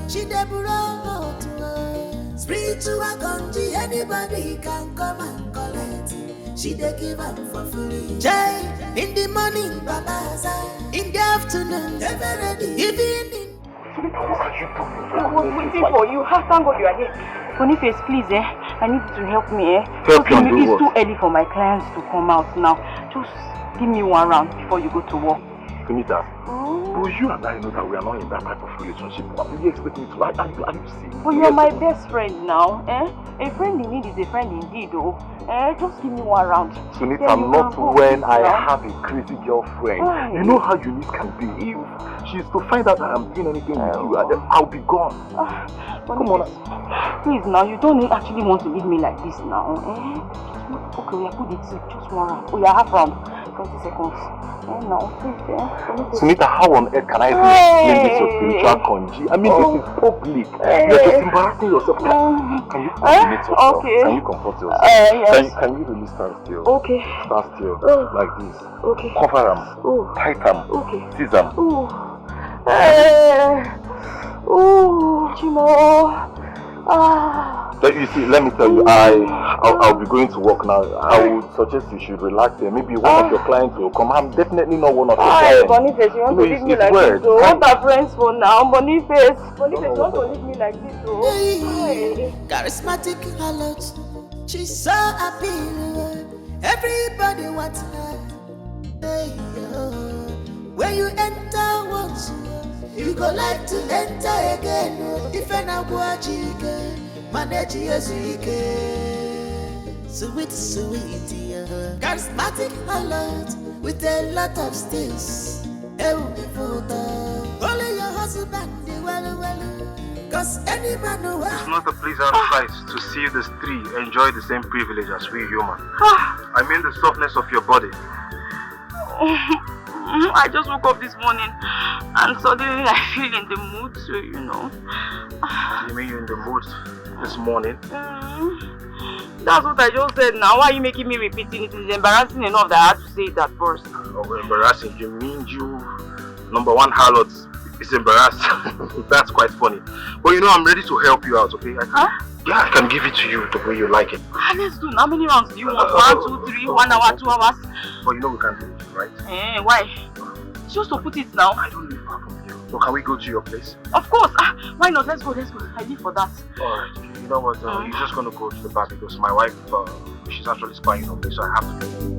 She de brought to her. Spiritual country, anybody can come and collect. She de give up for free. Jay, in the morning, babaza. In the afternoon, EveryLady. Evening. What are you doing? I was waiting for you. Thank God you are here. Boniface, please, I need you to help me, Help you do it's what? too early for my clients to come out now. Just give me one round before you go to work. Sunita, but you and I know that we are not in that type of relationship. What do you expect me to like? Are you serious? But you're my best friend now, A friend in need is a friend indeed, just give me one round. Sunita, not when I have a crazy girlfriend. Why? You know how Unice can be. If she's to find out that I'm doing anything with you, I'll be gone. Come on. Please now, you don't actually want to leave me like this now, Okay, we are put it just one round. We are half round. 20 seconds. Now, please, Sunita, how on earth can I explain this to spiritual conji? I mean, this is public. You're just embarrassing yourself. Can you coordinate yourself? Okay. Can you comfort yourself? Yes. Can you really stand still? Okay. Stand still. Like this. Okay. Cover them. Tight them. Okay. Seize them. Chimo. You see, let me tell you, I'll be going to work now. I would suggest you should relax here. Maybe one of your clients will come. I'm definitely not one of your clients. Boniface, you want to leave me like this? So what are friends for now? Boniface, you want to leave me like this? Charismatic harlot, she's so appealing. Everybody wants her. When you enter once, you go like to enter again. If I now watch again, manage your sweet, charismatic harlot with a lot of steals. Only your husband, well, cause any man who it's not a place outside to see the three enjoy the same privilege as we human. I mean the softness of your body. I just woke up this morning and suddenly I feel in the mood, so you know. You mean you're in the mood this morning? That's what I just said now. Why are you making me repeating it? It's embarrassing enough that I had to say it at first. Oh, embarrassing? You mean you, number one harlot, is embarrassed? That's quite funny. But you know, I'm ready to help you out, okay? Yeah, I can give it to you the way you like it. Let's do. How many rounds do you want? 1, 2, 3, 1 hour, 2 hours? But you know we can't do it, right? Why? Just to put it now. I don't live far from you. So can we go to your place? Of course. Why not? Let's go. I live for that. Alright, you know what? You're just gonna go to the bar because my wife, she's actually spying on me, so I have to go.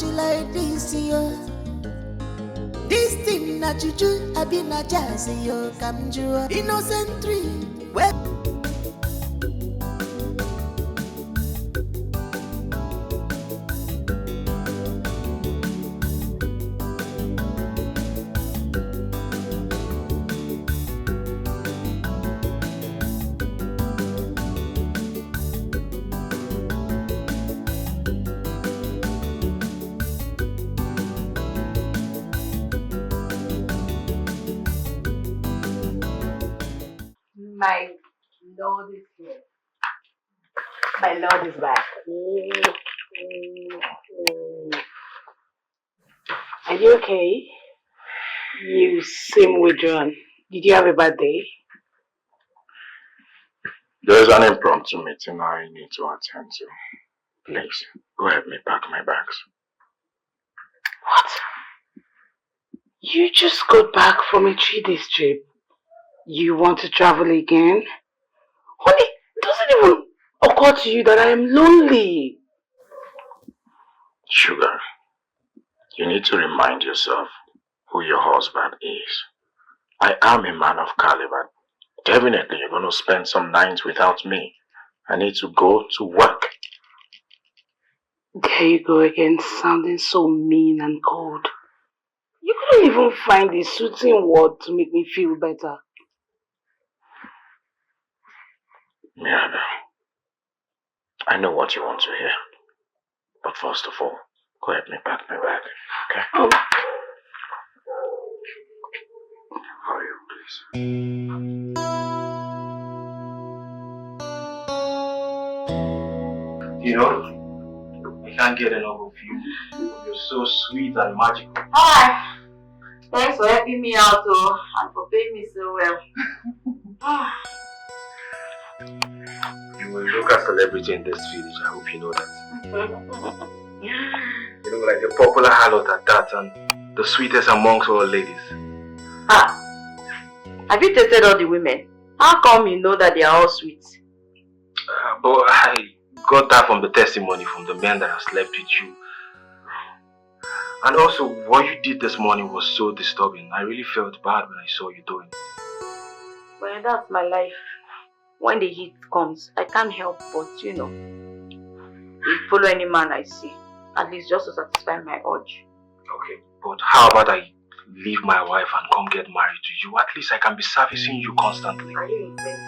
Like this, this thing na juju, I be na jazzy, come to innocent tree. My Lord is here. My Lord is back. Are you okay? You seem withdrawn. Did you have a bad day? There's an impromptu meeting I need to attend to. Please, go help me pack my bags. What? You just got back from a 3-day trip. You want to travel again? Honey, it doesn't even occur to you that I am lonely. Sugar, you need to remind yourself who your husband is. I am a man of caliber. Definitely you're going to spend some nights without me. I need to go to work. There you go again, sounding so mean and cold. You couldn't even find a soothing word to make me feel better. Miranda, I know what you want to hear. But first of all, go help me pack my bag. Hurry up, please. You know, I can't get enough of you. You're so sweet and magical. Hi. Thanks for helping me out, and for paying me so well. You will look a celebrity in this village. I hope you know that. You know, like a popular harlot at that, and the sweetest amongst all ladies. Have you dated all the women? How come you know that they are all sweet? But I got that from the testimony from the men that have slept with you. And also, what you did this morning was so disturbing. I really felt bad when I saw you doing it. Well, that's my life. When the heat comes, I can't help but, you know, follow any man I see. At least just to satisfy my urge. Okay, but how about I leave my wife and come get married to you? At least I can be servicing you constantly. Are you insane?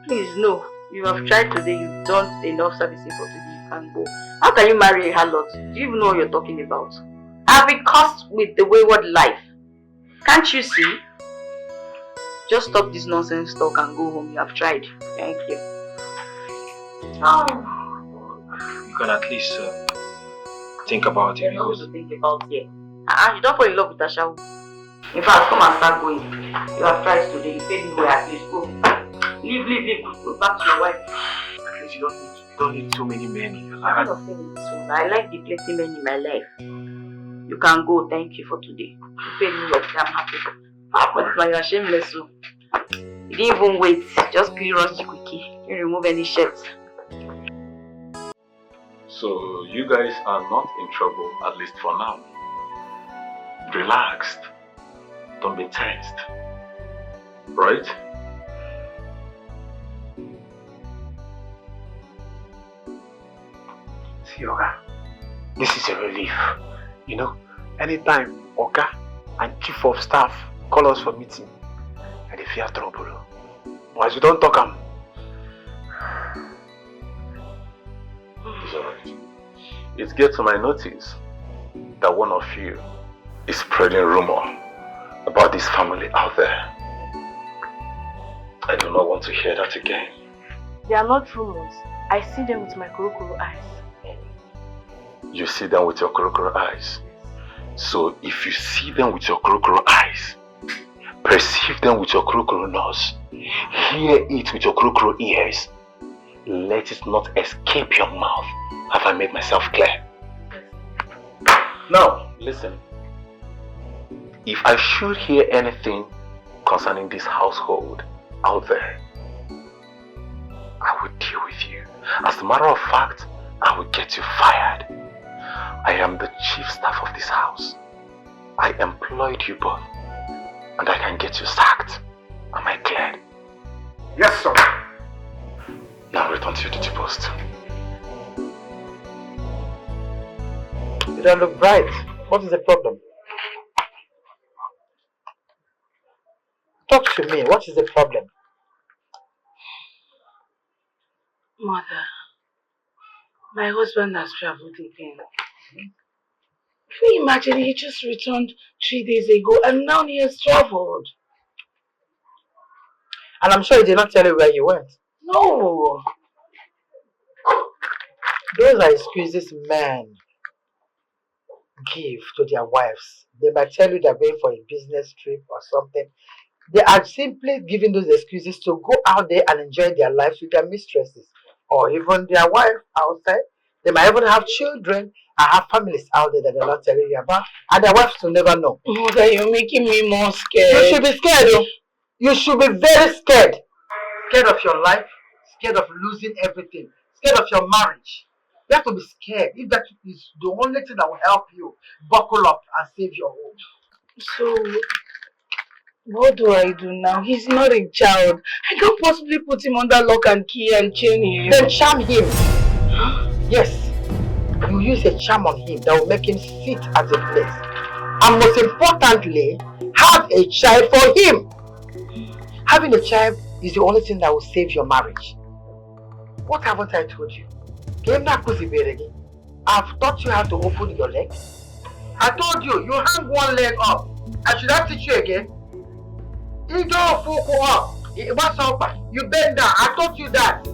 Please, no. You have tried today, you've done enough servicing for today, you can go. How can you marry a harlot? Do you even know what you're talking about? I've been cursed with the wayward life. Can't you see? Just stop this nonsense talk and go home. You have tried. Thank you. You can at least think about it. There's nothing to think about here. You don't fall in love with Asha. In fact, come and start going. You have tried today. You paid me well, at least go. Leave. Go back to your wife. At least you don't need too many men in your life. I'm not saying this one. I like the plenty men in my life. You can go. Thank you for today. You paid me well. I'm happy. But you're shameless. So. You didn't even wait. Just clear us the quickie. You remove any shirts. So you guys are not in trouble, at least for now. Relaxed. Don't be tensed. Right? See, Oga, this is a relief. You know, anytime Oga and Chief of Staff call us for meeting, and they fear trouble. Once we don't talk them. It's alright. It gets to my notice that one of you is spreading rumor about this family out there. I do not want to hear that again. They are not rumors. I see them with my kurukuru eyes. You see them with your kurukuru eyes. So if you see them with your kurukuru eyes, perceive them with your kurukuru nose, hear it with your kurukuru ears, let it not escape your mouth. Have I made myself clear? Now, listen. If I should hear anything concerning this household out there, I will deal with you. As a matter of fact, I will get you fired. I am the chief staff of this house. I employed you both, and I can get you sacked. Am I clear? Yes, sir. Now return to your duty post. You don't look bright. What is the problem? Talk to me. What is the problem? Mother, my husband has traveled again. Can you imagine? He just returned 3 days ago and now he has traveled. And I'm sure he did not tell you where you went. No. Those are excuses men give to their wives. They might tell you they're going for a business trip or something. They are simply giving those excuses to go out there and enjoy their lives with their mistresses or even their wife outside. They might even have children and have families out there that they're not telling you about, and their wives will never know. Mother, you're making me more scared. You should be scared, though. You should be very scared. Scared of your life, scared of losing everything, scared of your marriage. You have to be scared. If that is the only thing that will help you buckle up and save your home. So, what do I do now? He's not a child. I can't possibly put him under lock and key and chain him. Then charm him. Yes. You use a charm on him that will make him sit at a place. And most importantly, have a child for him. Having a child is the only thing that will save your marriage. What haven't I told you? I've taught you how to open your legs. I told you, you hang one leg up. I should not teach you again. You don't fuck up. What's up? You bend down. I taught you that.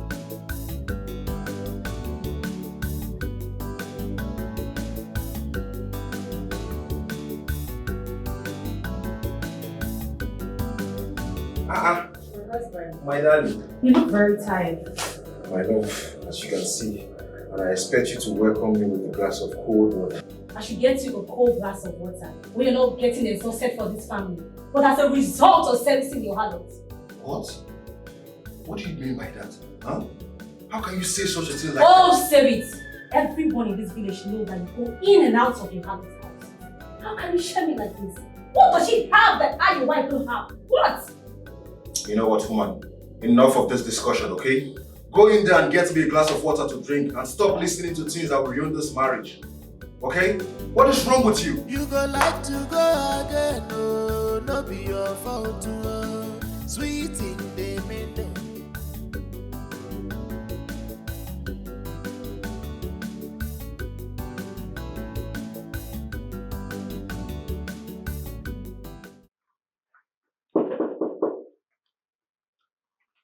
My darling. You look very tired. My love, as you can see, and I expect you to welcome me with a glass of cold water. I should get you a cold glass of water when you're not getting exhausted for this family, but as a result of servicing your harlot. What? What do you mean by that? Huh? How can you say such a thing like Oh, that? say it! Everyone in this village knows that you go in and out of your harlot's house. How can you share me like this? What does she have that I, your wife, don't have? What? You know what, woman? Enough of this discussion, okay? Go in there and get me a glass of water to drink and stop listening to things that will ruin this marriage. Okay? What is wrong with you? You go like to go again, oh, no be your fault, oh. Sweet in the middle.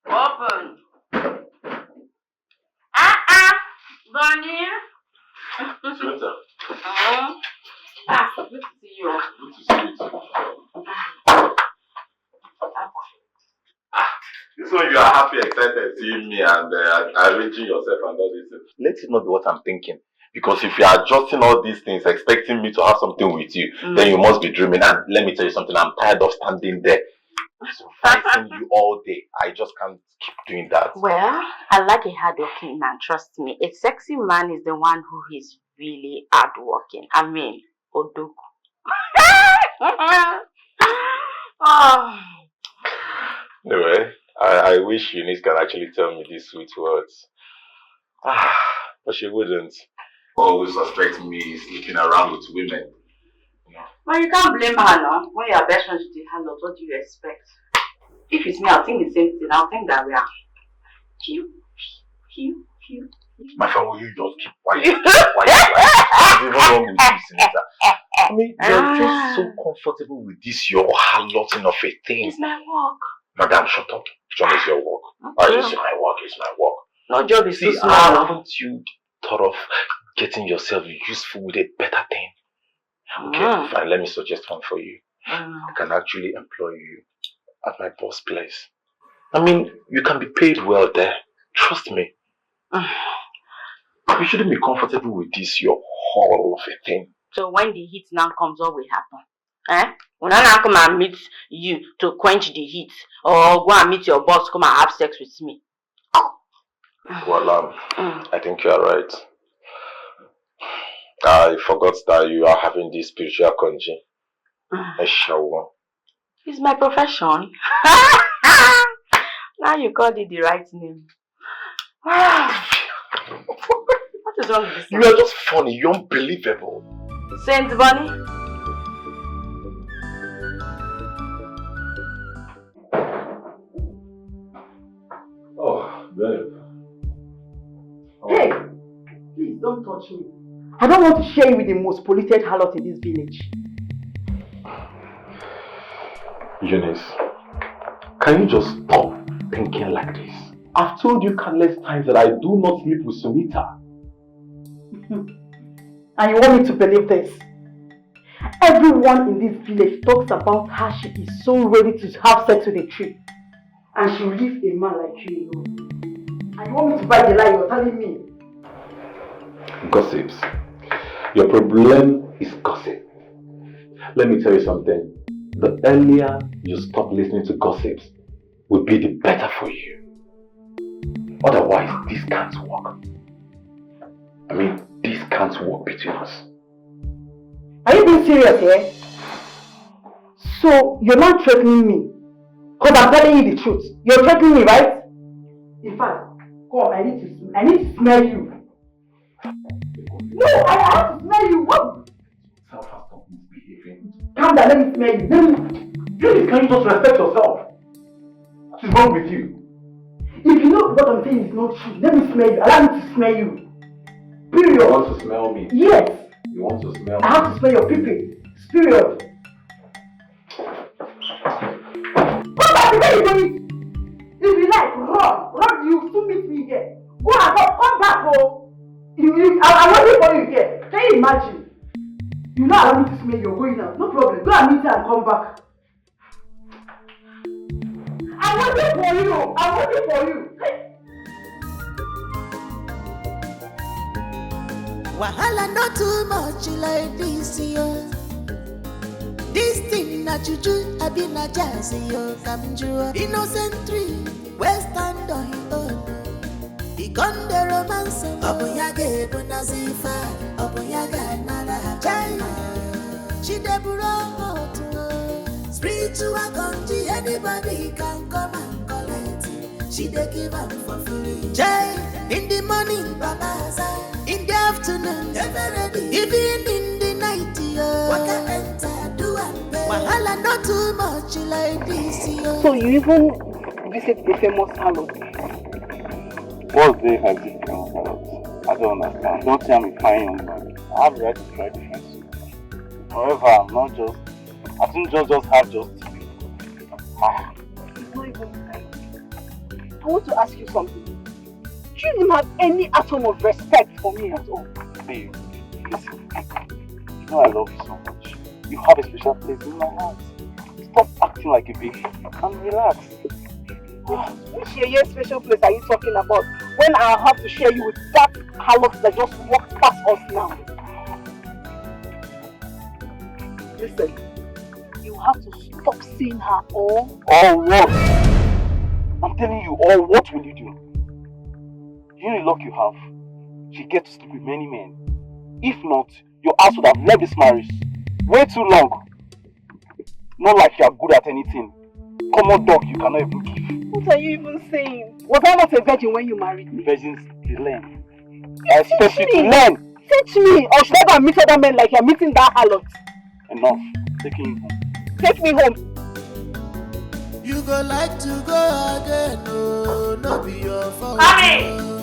Open. Bonnie. Sita. Good to see you. Good to see you too. This one you are happy, excited seeing me and arranging yourself and all this. Let it not be what I'm thinking. Because if you are adjusting all these things, expecting me to have something with you, then you must be dreaming. And let me tell you something, I'm tired of standing there fighting you all day. I just can't keep doing that. Well, I like a hardworking man, trust me. A sexy man is the one who is really hardworking. I mean, Odoku. Oh. Anyway, I wish Unice can actually tell me these sweet words. But she wouldn't. Always suspect me sleeping around with women. Well, you can't blame her now. When you are best friends with the harlot, what do you expect? If it's me, I'll think the same thing. I'll think that we are cute. My friend, will you just keep quiet? What's even wrong with you, Sita? I mean, you're just so comfortable with this, your harloting of a thing. It's my work. Madam, shut up. Which one is your work? Okay. It's my work, it's my work. No job is See, too small. haven't you thought of getting yourself useful with a better thing? Okay, fine, let me suggest one for you. I can actually employ you at my boss place. I mean, you can be paid well there. Trust me. You shouldn't be comfortable with this, your hall of a thing. So when the heat now comes, what will happen? When I now come and meet you to quench the heat, or go and meet your boss, come and have sex with me. Well, I think you are right. I forgot that you are having this spiritual conji. It's my profession. Now you called it the right name. What is wrong with this? You are just funny. You're unbelievable. Saint Bunny? Oh, babe. Hey! Please don't touch me. I don't want to share you with the most polluted harlot in this village. Unice, can you just stop thinking like this? I've told you countless times that I do not sleep with Sunita. And you want me to believe this? Everyone in this village talks about how she is so ready to have sex with a tree. And she will leave a man like you alone. And you want me to buy the lie you're telling me? Gossips. Your problem is gossip. Let me tell you something. The earlier you stop listening to gossips, will be the better for you. Otherwise, this can't work. I mean, this can't work between us. Are you being serious here? So, you're not threatening me? Because I'm telling you the truth. You're threatening me, right? In fact, come, I need to smell you. No, I have to smell you. What? Calm down, let me smell you. Please, can you just respect yourself? What is wrong with you? If you know what I'm saying is not true, let me smell you. Allow me to smell you. Period. You want to smell me? Yes. You want to smell? I have to smell your pee-pee. Period. Go back to where you're going. If you like, run, you still meet me here. Go and come back, oh. I'm waiting for you here. Can you imagine? You know I want me to smell you're going out. No problem. Go and meet her and come back. I'm waiting for you. I'm waiting for you. Wahala not too much like this, yo. This thing na juju, I be na jazzy, yo. Come jua, innocent tree, western on his own. He gone the romance, Obuyage, Bunazifa, Obuyaga, Nala, China. She de buro to spiritual country, anybody can come and collect. She de give up for free. Jay, in the morning, Babaza. In the afternoon, EveryLady. Even in the night, yo. Waka enter, do and pay. Wahala not too much like this, yo. So you even visit the famous harlot? What's there if I visit the famous harlot? I don't understand. Don't tell me fine young man. I have the right to try different suits. However, I think just have just It's not even kind. I want to ask you something. Do you even have any atom of respect for me at all? Babe, listen. You know I love you so much. You have a special place in my heart. Stop acting like a baby and relax. Which special place are you talking about? When I have to share you with that harlot that just walked past us now? Listen, you have to stop seeing her all. All what? I'm telling you, all what will you do? You know the luck you have. She gets to sleep with many men. If not, your ass would have left this marriage way too long. Not like you are good at anything. Common dog you cannot even give. What are you even saying? Was I not a virgin when you married me? Virgins, they learn. I expect you to learn. Teach me, or should I go and meet other men like you're meeting that harlot? Enough. Taking you home. Take me home. You go like to go again, no, no be your fault. Mommy!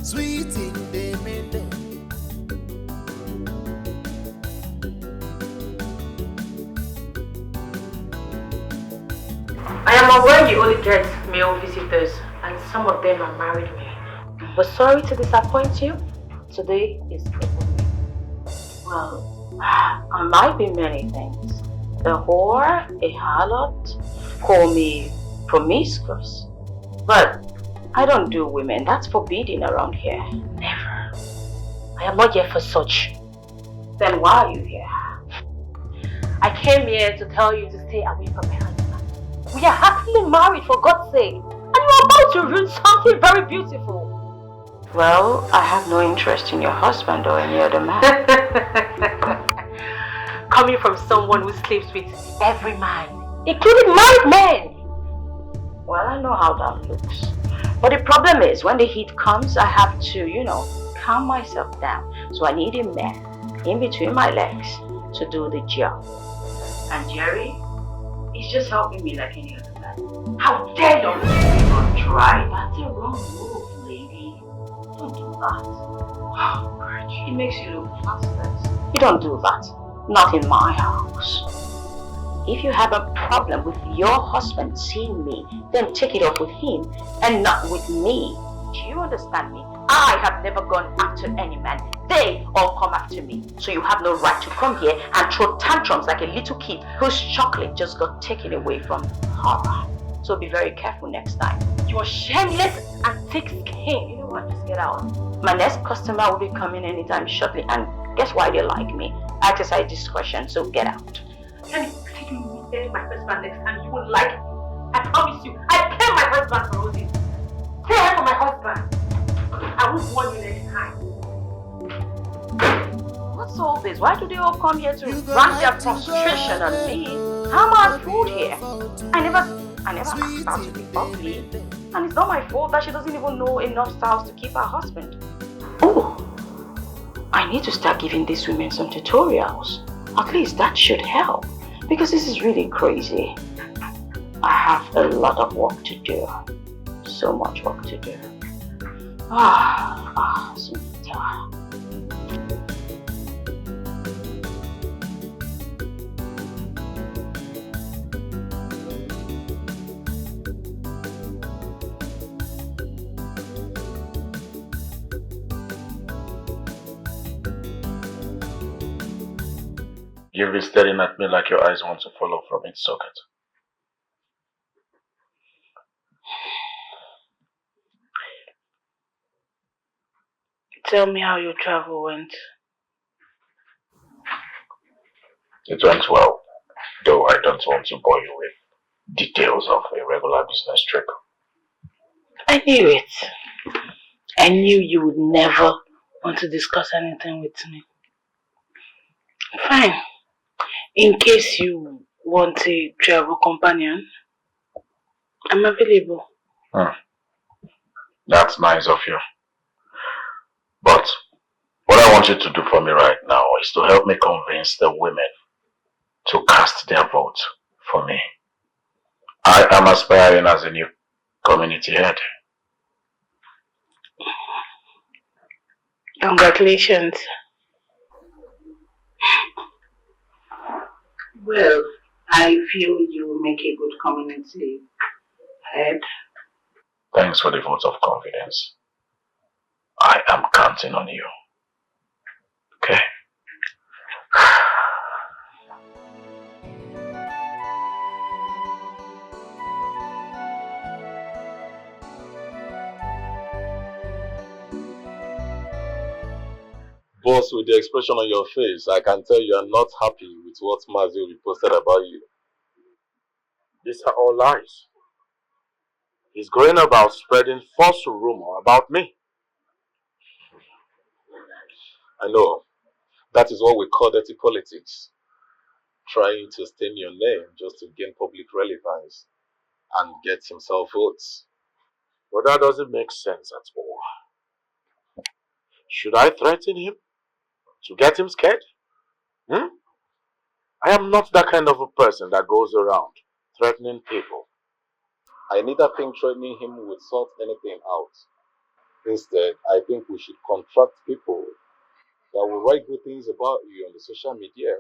Sweet in the middle. I am aware you only get male visitors and some of them are married men. But sorry to disappoint you, today is open. Well, I might be many things. A whore, a harlot, call me promiscuous. But I don't do women, that's forbidden around here. Never. I am not here for such. Then why are you here? I came here to tell you to stay away from my husband. We are happily married, for God's sake. And you are about to ruin something very beautiful. Well, I have no interest in your husband or any other man. Coming from someone who sleeps with every man, including married men. Well, I know how that looks. But the problem is, when the heat comes, I have to, calm myself down. So I need a man in between my legs to do the job. And Jerry, he's just helping me like any other man. How dare you even try? That's a wrong move, lady. Don't do that. Oh, God, it makes you look useless. You don't do that. Not in my house. If you have a problem with your husband seeing me, then take it up with him and not with me. Do you understand me? I have never gone after any man. They all come after me. So you have no right to come here and throw tantrums like a little kid whose chocolate just got taken away from her. So be very careful next time. You're shameless and thick-skinned. You know what? Just get out. My next customer will be coming anytime shortly, and guess why they like me? I exercise discretion, so get out. Let me take you meet my husband next time. You won't like it. I promise you. I pay my husband for all this. Stay away from my husband. I won't warn you next time. What's all this? Why do they all come here to rant their frustration on me? How am I food here? I never asked her to be ugly. And it's not my fault that she doesn't even know enough styles to keep her husband. Oh, I need to start giving these women some tutorials. At least that should help. Because this is really crazy. I have a lot of work to do. So much work to do. Sita. You'll be staring at me like your eyes want to fall off from its socket. Tell me how your travel went. It went well, though I don't want to bore you with details of a regular business trip. I knew it. I knew you would never want to discuss anything with me. Fine. In case you want a travel companion, I'm available. That's nice of you. But what I want you to do for me right now is to help me convince the women to cast their vote for me. I am aspiring as a new community head. Congratulations. Well, I feel you will make a good community head. Thanks for the vote of confidence. I am counting on you. Okay? Boss, with the expression on your face, I can tell you are not happy with what Mazio posted about you. These are all lies. He's going about spreading false rumor about me. I know. That is what we call dirty politics. Trying to stain your name just to gain public relevance and get himself votes. But that doesn't make sense at all. Should I threaten him? To get him scared? I am not that kind of a person that goes around threatening people. I neither think threatening him would sort anything out. Instead, I think we should contract people that will write good things about you on the social media.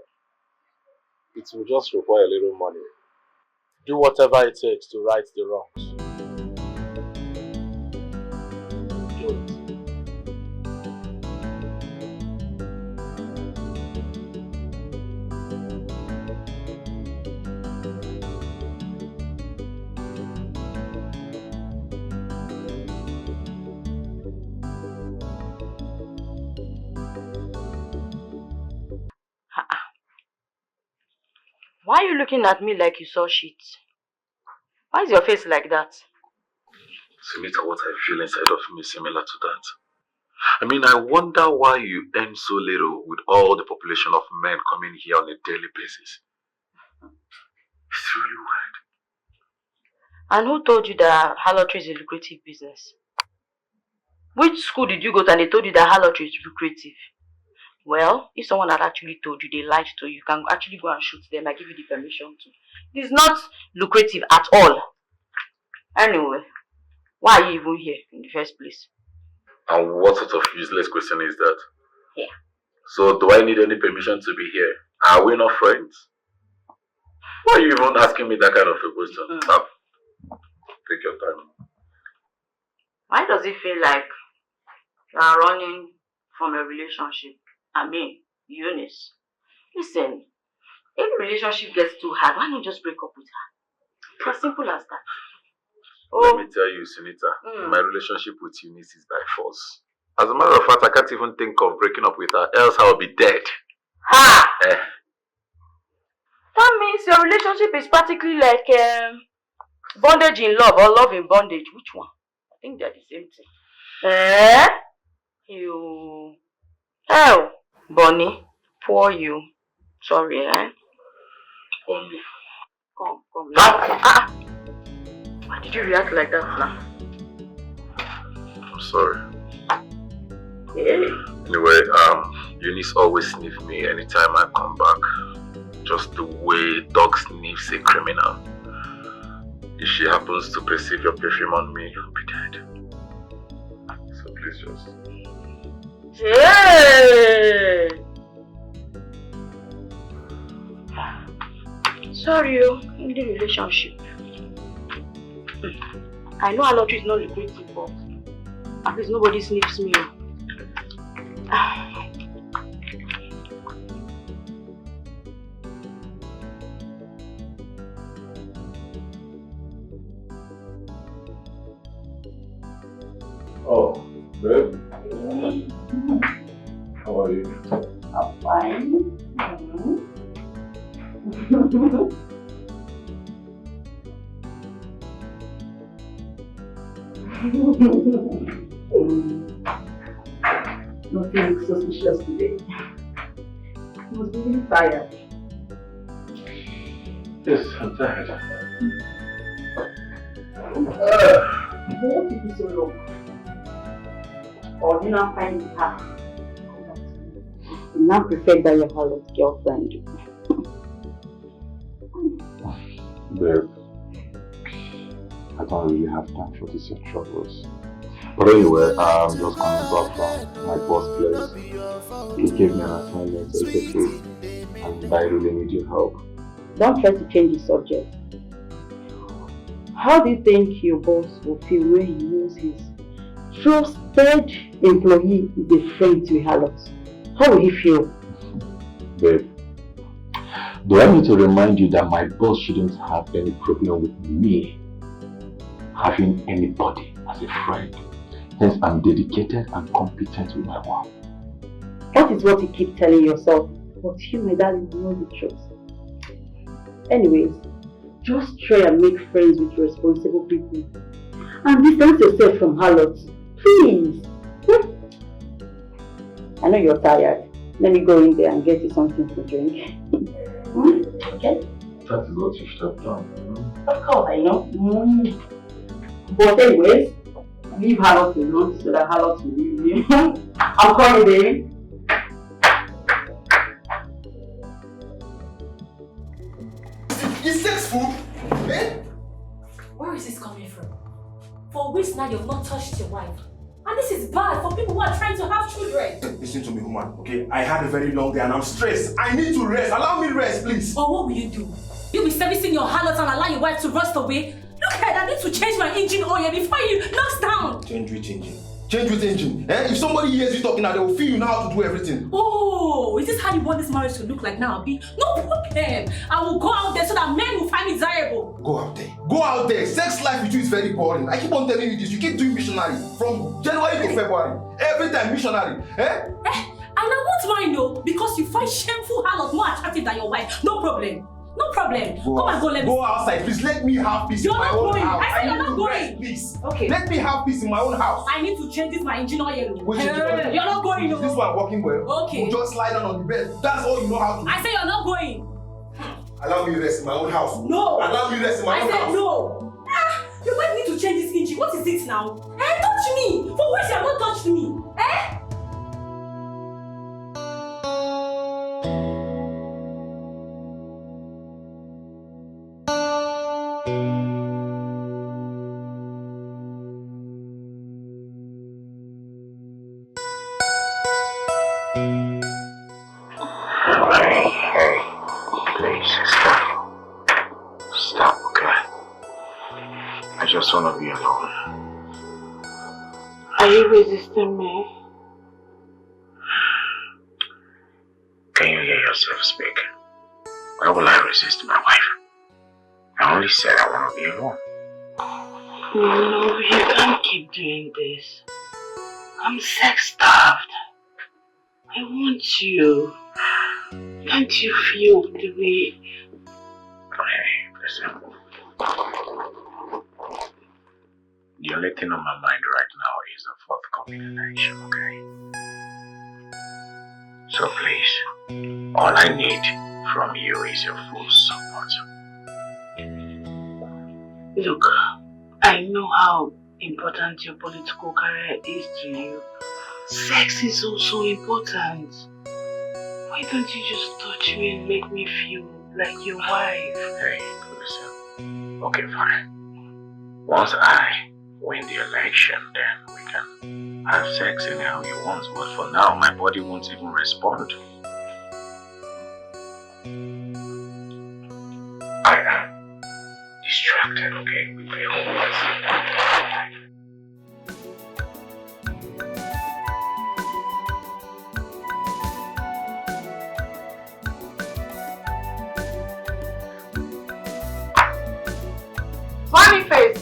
It will just require a little money. Do whatever it takes to right the wrongs. Do it. Why are you looking at me like you saw shit? Why is your face like that? Sita, what I feel inside of me is similar to that. I mean, I wonder why you earn so little with all the population of men coming here on a daily basis. It's really weird. And who told you that harlotry is a lucrative business? Which school did you go to and they told you that harlotry is lucrative? Well, if someone had actually told you, they lied to you, you can actually go and shoot them. I give you the permission to. It's not lucrative at all. Anyway, why are you even here in the first place? And what sort of useless question is that? Yeah. So, do I need any permission to be here? Are we not friends? Why are you even asking me that kind of a question? Take your time. Why does it feel like you are running from a relationship? I mean, Unice. Listen, if the relationship gets too hard, why not just break up with her? It's as simple as that. Let me tell you, Sita, my relationship with Unice is by force. As a matter of fact, I can't even think of breaking up with her, else I'll be dead. Ha! That means your relationship is practically like bondage in love or love in bondage. Which one? I think they're the same thing. You... Oh, Bonnie, poor you. Sorry, For me. Come. Why did you react like that now? I'm sorry. Yeah. Anyway, Unice always sniffs me anytime I come back. Just the way dog sniffs a criminal. If she happens to perceive your perfume on me, I'll be dead. So please just... Hey! Sorry, in the relationship. I know harlotry is not lucrative, but at least nobody sniffs me. Oh, babe. How are you? I'm fine. Nothing suspicious today. I was really tired. Yes, I'm tired. What took you so long? Or do you not find it hard? You now prefer that your harlot girlfriend. Babe, I don't really have time for this your troubles. But anyway, I'm just coming back from my boss place. He gave me an assignment to execute, and I really need your help. Don't try to change the subject. How do you think your boss will feel when he knows his trusted employee is a friend to a harlot? How will he feel? Babe, do I need to remind you that my boss shouldn't have any problem with me having anybody as a friend? Hence, I'm dedicated and competent with my work. That is what you keep telling yourself, but you, my darling, know the truth. Anyways, just try and make friends with responsible people and distance yourself from harlots, please. I know you're tired. Let me go in there and get you something to drink. Okay? That is what you should have done. Of course, I know. But anyways, leave harlots alone so that harlots will leave you. I'll call you, baby. Is sex food? Eh? Where is this coming from? For weeks now you've not touched your wife. And this is bad for people who are trying to have children. Listen to me, woman, okay? I had a very long day and I'm stressed. I need to rest. Allow me rest, please. But what will you do? You'll be servicing your harlots and allow your wife to rust away? Look at I need to change my engine oil before you knocks down. Change which engine? Change which engine? Eh? If somebody hears you talking now, they will feel you know how to do everything. Oh, is this how you want this marriage to look like now, Abi? No problem. I will go out there so that men will find me desirable. Go out there. Go out there. Sex life with you is very boring. I keep on telling you this. You keep doing missionary from January to February. Every time missionary. Eh? And I won't mind though, because you find shameful harlot more attractive than your wife. No problem. No problem. Come and go, let me. Go outside, please. Let me have peace in my own house. I said you're not going. Please. Okay. Let me have peace in my own house. I need to change this my engine oil. Which engine oil? You're not going. Is this one working well? Okay. You just lie down on the bed. That's all you know how to do. I said you're not going. Allow me rest in my own house. No. Allow me rest in my own house. I said no. You might need to change this engine. What is it now? Touch me. For once you have not touched me. I just want to be alone. Are you resisting me? Can you hear yourself speak? Why will I resist my wife? I only said I want to be alone. No, you can't keep doing this. I'm sex-starved. I want you. Can't you feel the way... Okay, listen. The only thing on my mind right now is a forthcoming election, okay? So please, all I need from you is your full support. Look, I know how important your political career is to you. Sex is also important. Why don't you just touch me and make me feel like your wife? Hey, listen. Okay, fine. Once I win the election, then we can have sex anyhow you want. But for now, my body won't even respond. I am distracted, okay, with my own life. Funny face!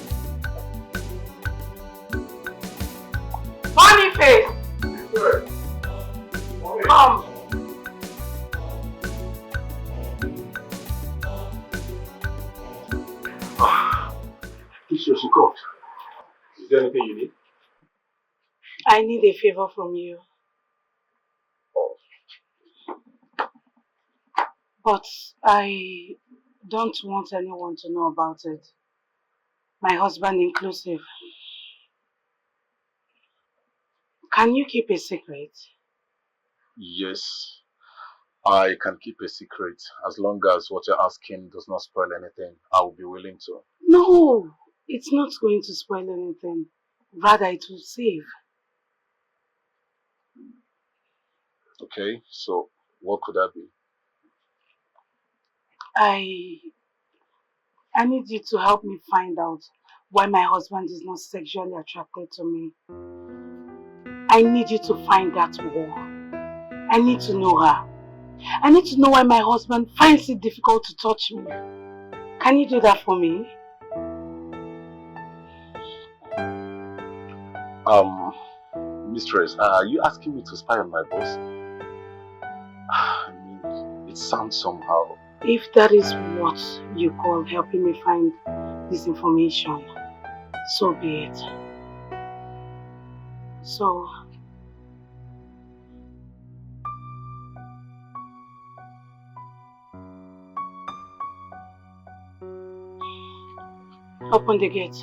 you called? Is there anything you need? I need a favor from you. Oh. But I don't want anyone to know about it. My husband inclusive. Can you keep a secret? Yes, I can keep a secret. As long as what you're asking does not spoil anything, I will be willing to. No, it's not going to spoil anything. Rather, it will save. Okay, so what could that be? I need you to help me find out why my husband is not sexually attracted to me. I need you to find that war. I need to know her. I need to know why my husband finds it difficult to touch me. Can you do that for me? Mistress, are you asking me to spy on my boss? I mean, it sounds somehow. If that is what you call helping me find this information, so be it. So, open the gate.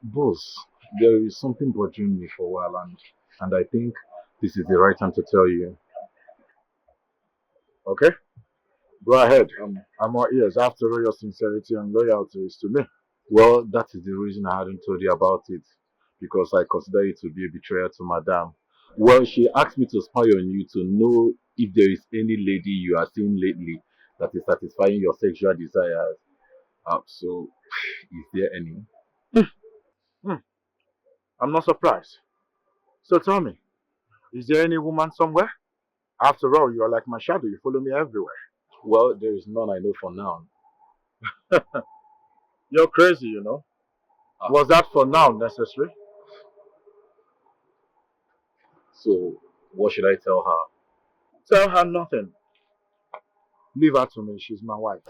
Boss, there is something bothering me for a while, and I think this is the right time to tell you. Okay? Go ahead. I'm all ears. After all, your sincerity and loyalty is to me. Well, that is the reason I hadn't told you about it, because I consider it to be a betrayal to Madame. Well, she asked me to spy on you to know if there is any lady you are seeing lately that is satisfying your sexual desires. So, is there any? Hmm, I'm not surprised. So tell me, is there any woman somewhere? After all, you are like my shadow. You follow me everywhere. Well, there is none I know for now. You're crazy, you know. Was that for now necessary? So, what should I tell her? Tell her nothing. Leave her to me. She's my wife.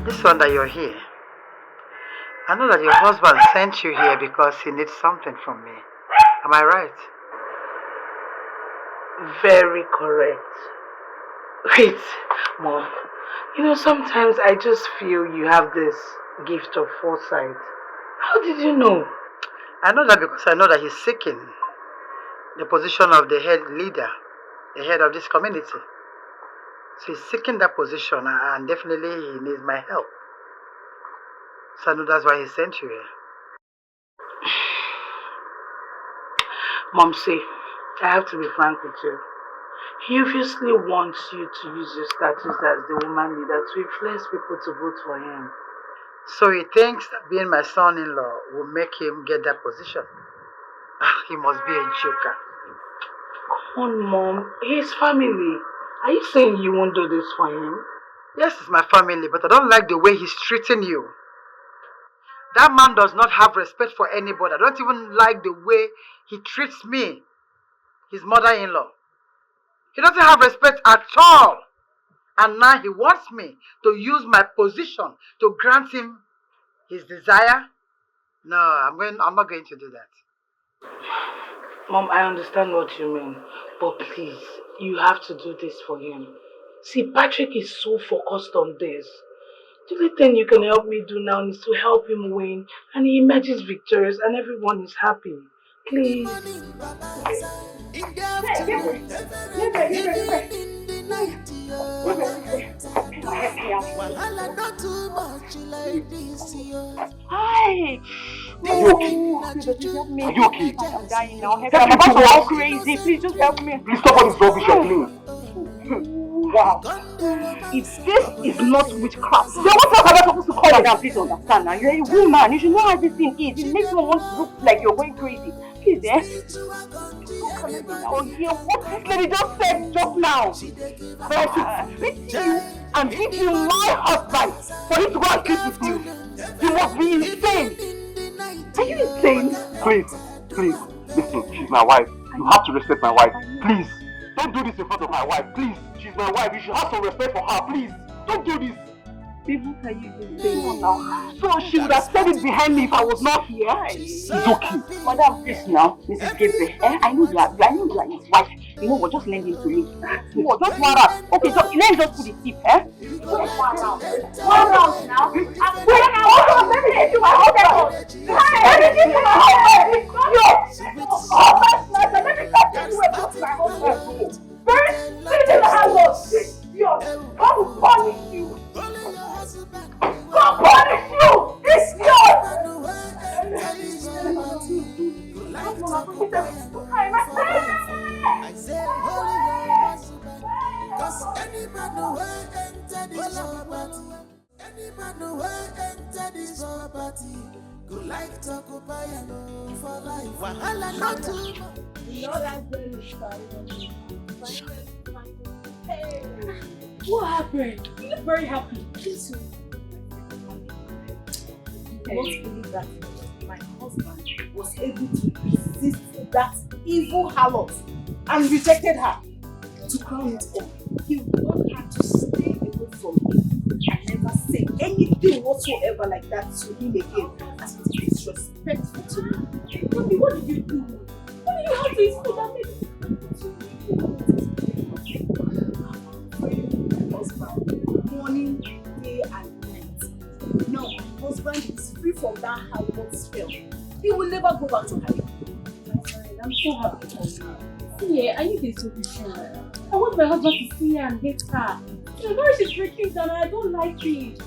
This one that you're here, I know that your husband sent you here because he needs something from me. Am I right? Very correct. Wait, Mom. You know, sometimes I just feel you have this gift of foresight. How did you know? I know that because I know that he's seeking the position of the head leader, the head of this community. So he's seeking that position and definitely he needs my help. So I know that's why he sent you here. Mom, see, I have to be frank with you. He obviously wants you to use your status as the woman leader to influence people to vote for him. So he thinks that being my son-in-law will make him get that position. He must be a joker. Come on, Mom. His family. Are you saying you won't do this for him? Yes, it's my family, but I don't like the way he's treating you. That man does not have respect for anybody. I don't even like the way he treats me, his mother-in-law. He doesn't have respect at all. And now he wants me to use my position to grant him his desire. No, I'm not going to do that. Mom, I understand what you mean. But please, you have to do this for him. See, Patrick is so focused on this. The only thing you can help me do now is to help him win. And he emerges victorious and everyone is happy. Please. Hey, Gabriel! Gabriel! Hi! Are you okay? Help me. Are you okay? I'm dying now. I'm about to go crazy. Please just help me. Please stop all this rubbish you're doing. Wow. If this is not witchcraft, then what else am I supposed to call it? Now, please understand now. You're a woman. You should know how this thing is. It makes you want to look like you're going crazy. Please, Oh, yeah, what this lady just said just now. That I should speak to you and give you my husband for him to go and sleep with you. You must be insane. Are you insane? Please, listen, she's my wife. You have to respect my wife. Please, don't do this in front of my wife. Please, she's my wife. You should have some respect for her. Please, don't do this. Baby, what are you doing now? So she would have said it behind me if I was not here. It's okay. Madam, please now, Mrs. Gabriel. I know you are his wife. You know what? Just lend him to me. No, just 1 round. Okay, so let me just put the tip, eh? 1 round. 1 round now. Wait now. Let me get you my husband. Let me get you my husband. Let me cut you away from my husband. First, sit in the house. Yo, God will punish you. God punish you. It's yours. I said, holy your husband. Cause any man who enter this property, any man who enter this property, go like to occupy and for life. Wahala not too much. You know that's very Hey, what happened? You look very happy. Please. You won't believe that my husband was able to resist that evil harlot and rejected her. To crown it all, he wanted her to stay away from him and never say anything whatsoever like that to him again, as it is disrespectful to me. Mommy, what did you do? What did you have to explain that husband, morning, day and night. Now, my husband is free from that harlot spell. He will never go back to her. I'm so happy for you. See, are you this solution? I want my husband to see her and hate her. The marriage is breaking down and I don't like it.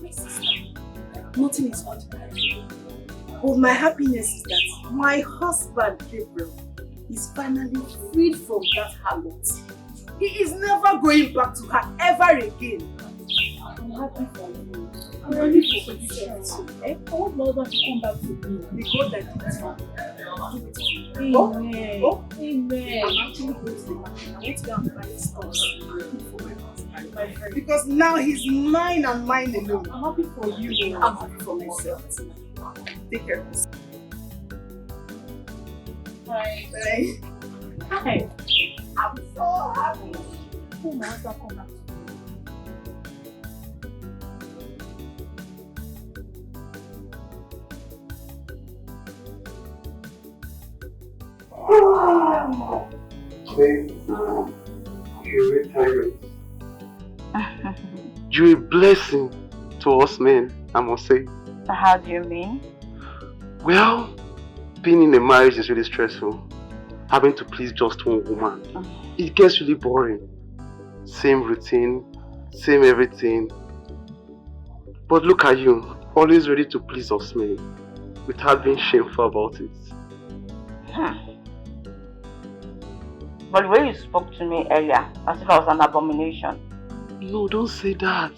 My sister, nothing is ordinary. But my happiness is that my husband, Gabriel, is finally freed from that harlot. He is never going back to her ever again. I'm happy for you. I'm ready for position too. I want my husband to come back to me. The God that did it. Amen. Oh, amen. I'm actually going to the market. I want to go and buy stuff for my husband. My friend. Because now he's mine and mine alone. I'm happy for you. I'm happy for myself. Take care of yourself. Bye. Bye. Hi. I'm so happy. Oh, my husband come back. You're a tyrant. You're a blessing to us men, I must say. How do you mean? Well, being in a marriage is really stressful. Having to please just one woman. It gets really boring. Same routine, same everything. But look at you, always ready to please us men, without being shameful about it. But the way you spoke to me earlier, as if I was an abomination. No, don't say that.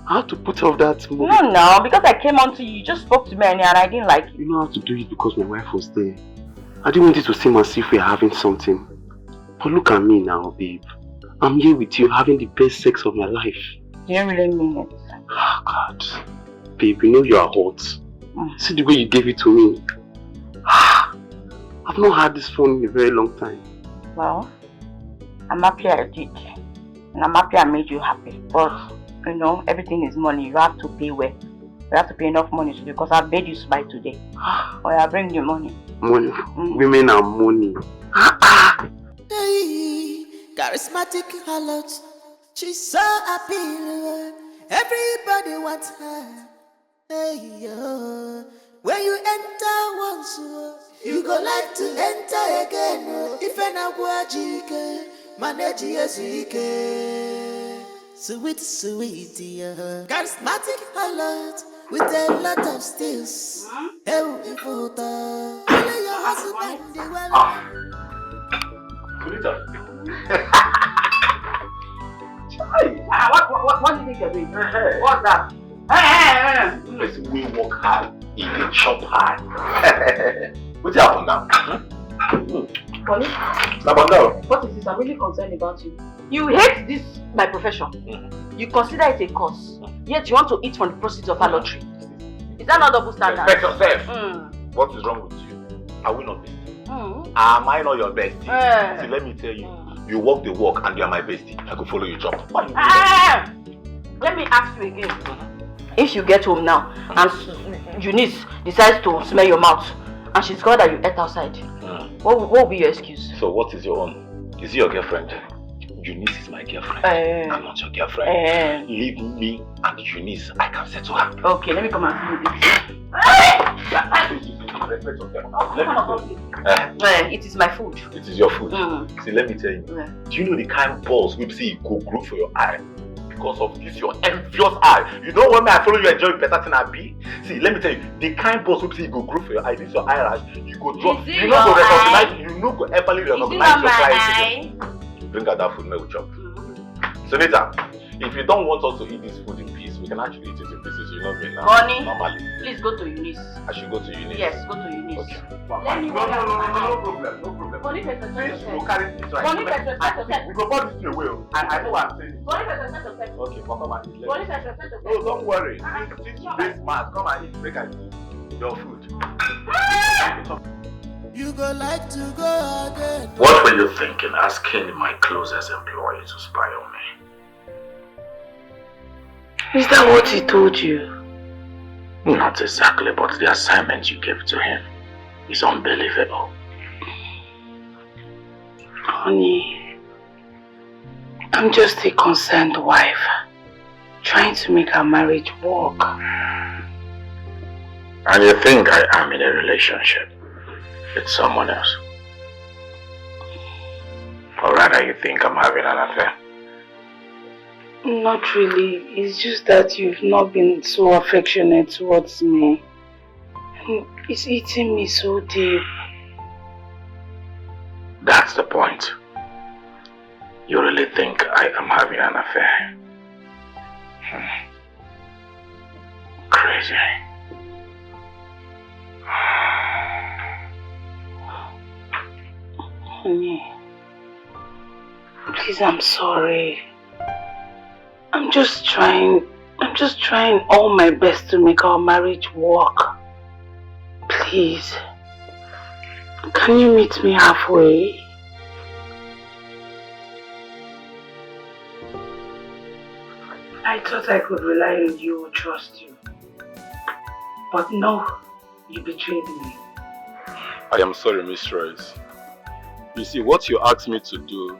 I have to put off that movie. No, because I came on to you, you just spoke to me and I didn't like it. You know how to do it because my wife was there. I didn't want it to seem as if we're having something. But look at me now, babe. I'm here with you having the best sex of my life. Do you really mean it? Oh God. Babe, you know you are hot. See the way you gave it to me. I've not had this phone in a very long time. Well, I'm happy I did. And I'm happy I made you happy. But, you know, everything is money. You have to pay well. We have to pay enough money today because I paid you by today. Or I bring the money. Money. Women are money. Hey, charismatic harlot. She's so appealing. Everybody wants her. Hey, yo. When you enter once, you go like to enter again. If I na guajike, manage yesike. Sweet, sweet, yeah. Charismatic harlot with a lot of skills. Hey, photo. Only your husband, the well. What do you think you're doing? What's that? Let's we work hard, eat and shop hard. What's happened now? Connie? What is this? I'm really concerned about you. You hate this, my profession. You consider it a cause. Yet you want to eat from the proceeds of our lottery. Is that not double standard? Respect yourself. What is wrong with you? Are we not bestie? Am I not your bestie? See, let me tell you. You walk the walk and you are my bestie. I could follow your job. Why you let me ask you again. If you get home now and Unice decides to smell your mouth and she's got that you ate outside, what will be your excuse? So what is your own? Is he your girlfriend? Unice is my girlfriend. I'm not your girlfriend. Leave me and Unice. I can settle her. Okay, let me come and see you. It is my food. It is your food. See, let me tell you. Do you know the kind of balls we see go grow for your eye? Because of this, your envious eye. You know when I follow you enjoy better than I be? See, let me tell you, the kind of balls we see go grow for your eye. This is your eyelash. You go drop. You know go recognize. You know go ever recognize your clientele. Bring out that food, no chop. Sonita, if you don't want us to eat this food in peace, we can actually eat it in pieces. You know me now. Honey, normally. Please go to Unice. I should go to Unice. Yes, go to Unice. Okay. Let me no problem. Please we'll carry this right. We go put this away. I know what I'm saying. Okay, well, come and eat. No, don't worry. Since you this man, come and eat. Break and eat your food. You go like to go again. What were you thinking asking my closest employee to spy on me? Is that what he told you? Not exactly, but the assignment you gave to him is unbelievable. Honey, I'm just a concerned wife, trying to make our marriage work. And you think I am in a relationship with someone else? Or rather you think I'm having an affair? Not really. It's just that you've not been so affectionate towards me. It's eating me so deep. That's the point. You really think I am having an affair? Crazy. Honey, please, I'm sorry. I'm just trying all my best to make our marriage work. Please, can you meet me halfway? I thought I could rely on you or trust you. But no, you betrayed me. I am sorry, mistress. You see, what you asked me to do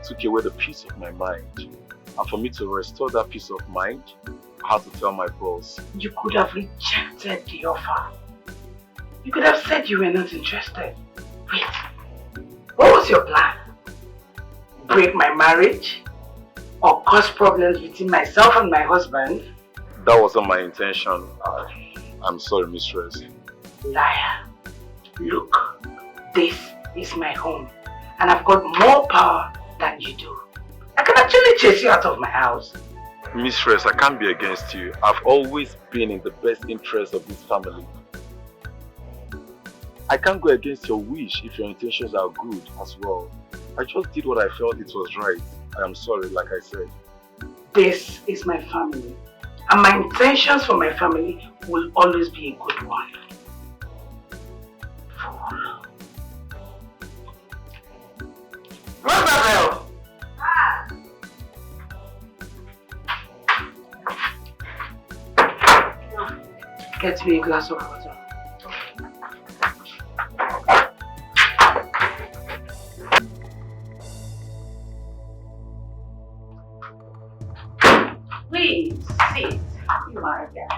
took away the peace of my mind. And for me to restore that peace of mind, I had to tell my boss. You could have rejected the offer. You could have said you were not interested. Wait, what was your plan? Break my marriage? Or cause problems between myself and my husband? That wasn't my intention. I'm sorry, mistress. Liar. Look, this is my home. And I've got more power than you do. I can actually chase you out of my house. Mistress, I can't be against you. I've always been in the best interest of this family. I can't go against your wish if your intentions are good as well. I just did what I felt it was right. I am sorry, like I said. This is my family. And my intentions for my family will always be a good one. Fool. Run that bell! Get me a glass of water. Please sit. You are a guest.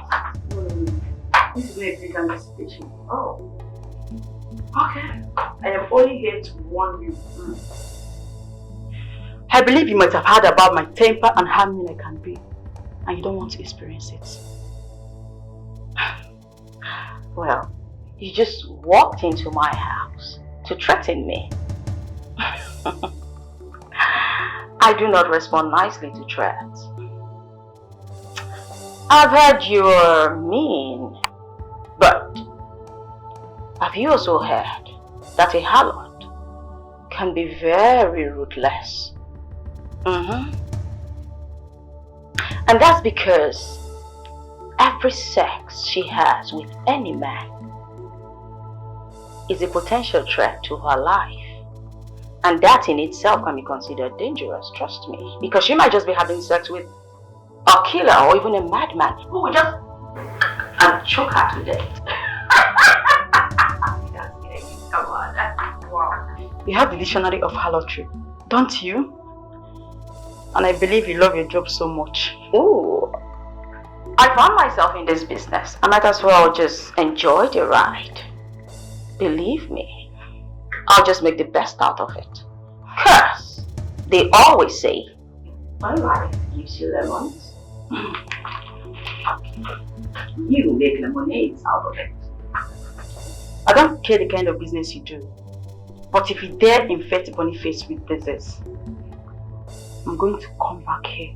This is not a anticipation. Oh. Okay. I am only here to warn you. I believe you might have heard about my temper and how mean I can be, and you don't want to experience it. Well, you just walked into my house to threaten me. I do not respond nicely to threats. I've heard you're mean, but have you also heard that a harlot can be very ruthless? And that's because every sex she has with any man is a potential threat to her life. And that in itself can be considered dangerous, trust me. Because she might just be having sex with a killer or even a madman who will just choke her to death. Come on. Wow. You have the dictionary of harlotry, don't you? And I believe you love your job so much. Ooh. I found myself in this business. I might as well just enjoy the ride. Believe me, I'll just make the best out of it. Cause they always say, when life gives you lemons, you make lemonades out of it. I don't care the kind of business you do, but if you dare infect Boniface with disease, I'm going to come back here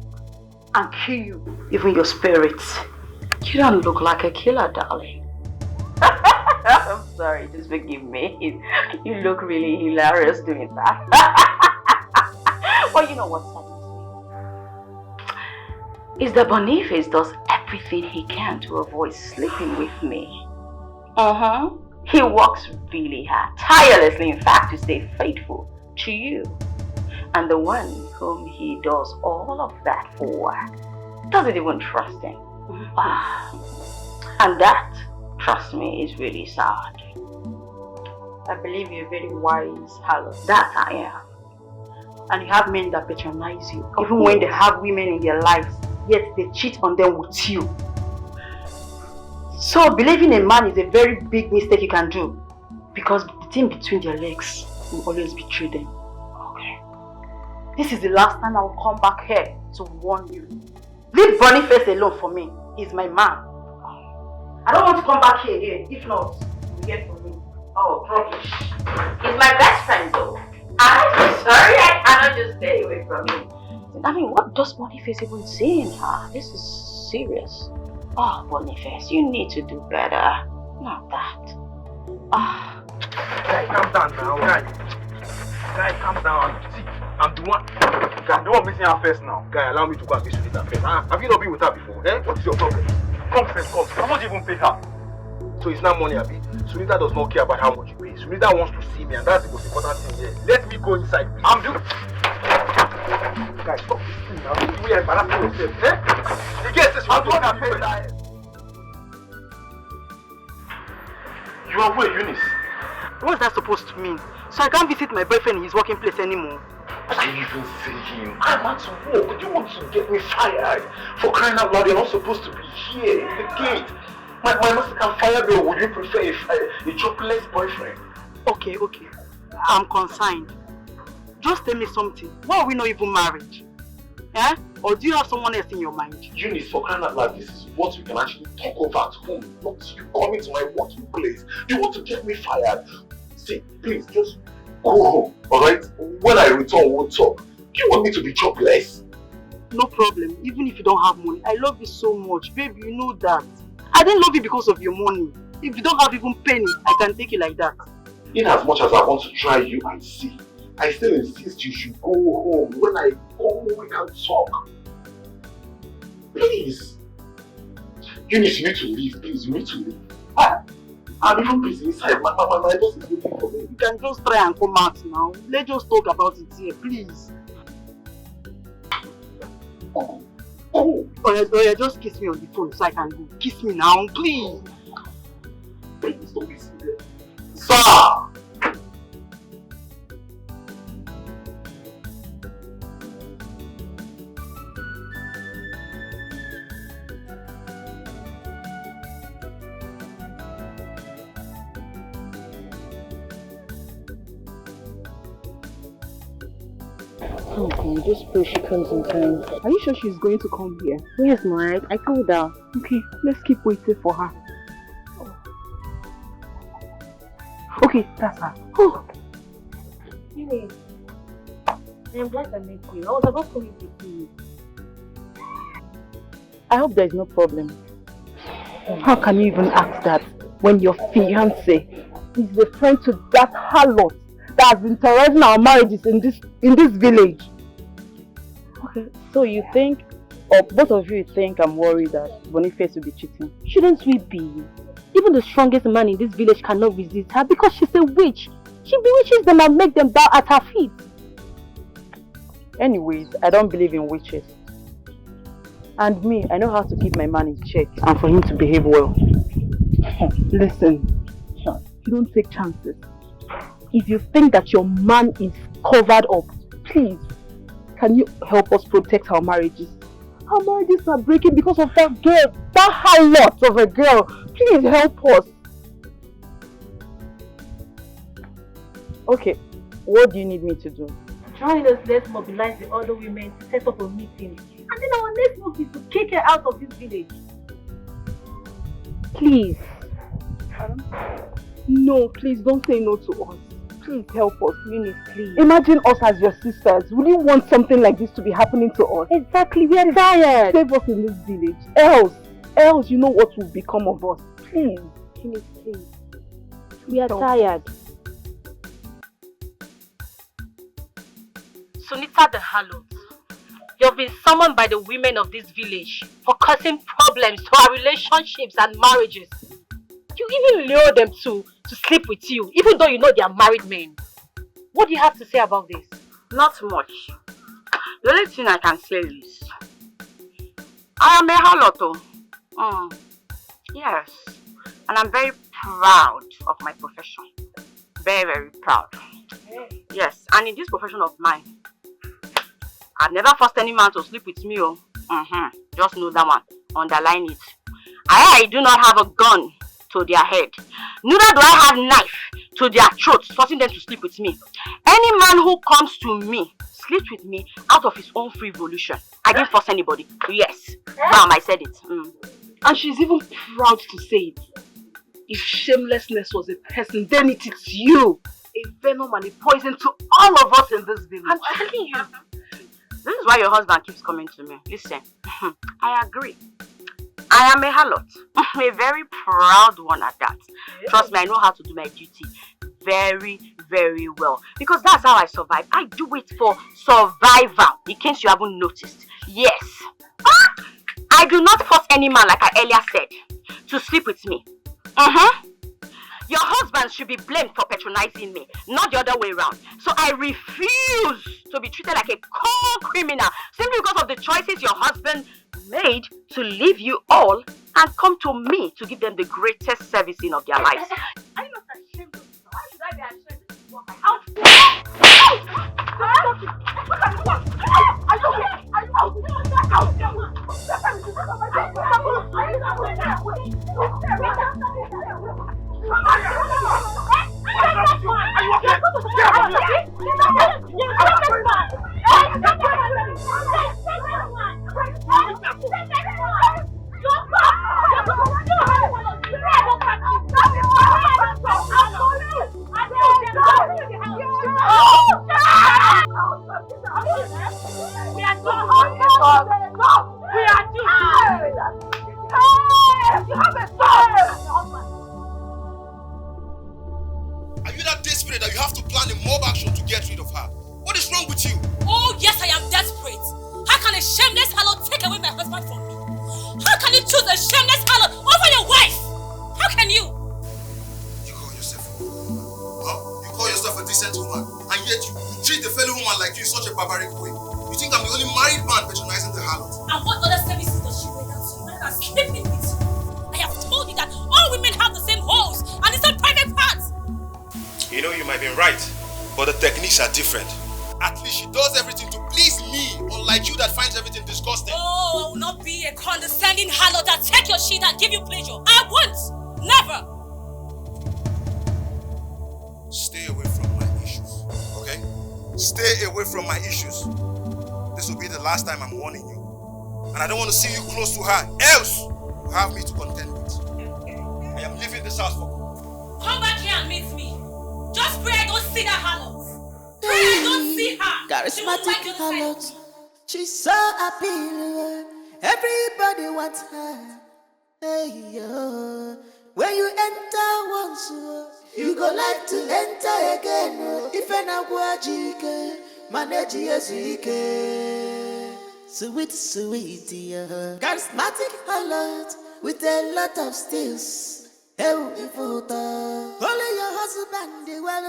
and kill you, even your spirits. You don't look like a killer, darling. I'm sorry, just forgive me. You look really hilarious doing that. Well, you know what saddens me? Is that Boniface does everything he can to avoid sleeping with me. He works really hard, tirelessly in fact, to stay faithful to you. And the one whom he does all of that for doesn't even trust him. And that, trust me, is really sad. I believe you're a very wise harlot. That I am. And you have men that patronize you. Even when they have women in their lives, yet they cheat on them with you. So believing a man is a very big mistake you can do. Because the thing between their legs will always betray them. Okay. This is the last time I will come back here to warn you. Leave Boniface alone for me. He's my man. I don't want to come back here again. If not, you get from me. Oh, rubbish. He's my best friend though. I'm sorry, I cannot just stay away from him. I mean, what does Boniface even see in her? This is serious. Oh, Boniface, you need to do better. Not that. Guy, calm down now, guy, calm down. See, I'm the one. Guy, the one missing her first now. Guy, allow me to go and visit her first. Have you not been with her before? Eh? What is your problem? Come first, come. How much even pay her? So it's not money, Abi. Sunita does not care about how much you pay. Sunita wants to see me, and that's the most important thing here. Let me go inside, please. I'm doing. Guys, stop this thing now. You are embarrassing yourself, eh? The guest says you want to pay that. You are where, Unice? What's that supposed to mean? So I can't visit my boyfriend in his working place anymore. What are you even saying? I'm at work. Do you want to get me fired? For crying out loud, you're not supposed to be here in the gate. My master can fire me, or would you prefer a jobless boyfriend? Okay. I'm concerned. Just tell me something. Why are we not even married? Eh? Or do you have someone else in your mind? Unice, for crying out loud, this is what we can actually talk over at home. Not you coming to my working place. You want to get me fired? See, please, just go home, alright? When I return, we'll talk. Do you want me to be jobless? No problem, even if you don't have money. I love you so much, baby, you know that. I didn't love you because of your money. If you don't have even penny, I can take you like that. In as much as I want to try you and see, I still insist you should go home. When I go, we can talk. Please. Eunice, you need to leave, please. You need to leave. I'm even busy inside. My boss is looking for me. You can just try and come out now. Let's just talk about it here, please. Oh. Oh yeah, just kiss me on the phone so I can go. Kiss me now, please. Please don't be serious. Sir! Okay, just pray she comes in time. Are you sure she's going to come here? Yes, Mike. I told her. Okay, let's keep waiting for her. Okay, that's her. Oh. Unice, I'm glad I met you. I was about coming to see you. I hope there is no problem. How can you even ask that when your fiancé is a friend to that harlot that has been terrorizing our marriages in this village? Okay, so you think, or both of you think I'm worried that Boniface will be cheating? Shouldn't we be? Even the strongest man in this village cannot resist her because she's a witch. She bewitches them and makes them bow at her feet. Anyways, I don't believe in witches. And me, I know how to keep my man in check and for him to behave well. Listen, you don't take chances. If you think that your man is covered up, please, can you help us protect our marriages? Our marriages are breaking because of that girl, that harlot of a girl. Please help us. Okay, what do you need me to do? Join us, let's mobilize the other women to set up a meeting. And then our next move is to kick her out of this village. Please. No, please don't say no to us. Please help us, Unice, please. Imagine us as your sisters. Would you want something like this to be happening to us? Exactly, we are tired. Save us in this village. Else you know what will become of us. Please. Unice, please. We are tired. Sunita the harlot, you've been summoned by the women of this village for causing problems to our relationships and marriages. You even lure them to sleep with you, even though you know they are married men. What do you have to say about this? Not much. The only thing I can say is, I am a harlot. Yes, and I'm very proud of my profession. Very, very proud. Yes, and in this profession of mine, I've never forced any man to sleep with me. Just know that one. Underline it. I do not have a gun to their head. Neither do I have knife to their throats, forcing them to sleep with me. Any man who comes to me, sleeps with me out of his own free volition. I didn't force anybody. Yes. Bam, I said it. And she's even proud to say it. If shamelessness was a person, then it is you. A venom and a poison to all of us in this village. I'm telling you. This is why your husband keeps coming to me. Listen, I agree. I am a harlot. A very proud one at that. Trust me, I know how to do my duty very, very well. Because that's how I survive. I do it for survival, in case you haven't noticed. Yes. I do not force any man, like I earlier said, to sleep with me. Your husband should be blamed for patronizing me, not the other way around. So I refuse to be treated like a criminal simply because of the choices your husband made to leave you all and come to me to give them the greatest servicing of their lives. Are you not ashamed of yourself? Why should I be ashamed of you? Are you that desperate that you have to plan a mob action to get rid of her? What is wrong with you? Oh yes, I am desperate. How can a shameless harlot take away my husband from me? How can you choose a shameless harlot over your wife? How can you? You call yourself a woman? Huh? You call yourself a decent woman, and yet you treat a fellow woman like you in such a barbaric way. You think I'm the only married man patronizing the harlot? And what other services does she render to you rather than sleeping with you? I have told you that all women have the same holes You know, you might be right, but the techniques are different. At least she does everything to please me, unlike you that finds everything disgusting. Oh, I will not be a condescending harlot that take your shit and give you pleasure. I won't! Never! Stay away from my issues, okay? Stay away from my issues. This will be the last time I'm warning you. And I don't want to see you close to her, else you have me to contend with. I am leaving this house for good. Come back here and meet me. Just pray I don't see that harlot. Pray I don't see her. Charismatic harlot. She's so appealing. Everybody wants her. Hey, yo. When you enter once, you go like to enter again. If an agwajike, manage yesike. Sweet, sweet, yeah. Charismatic harlot with a lot of steals. Only your husband, well.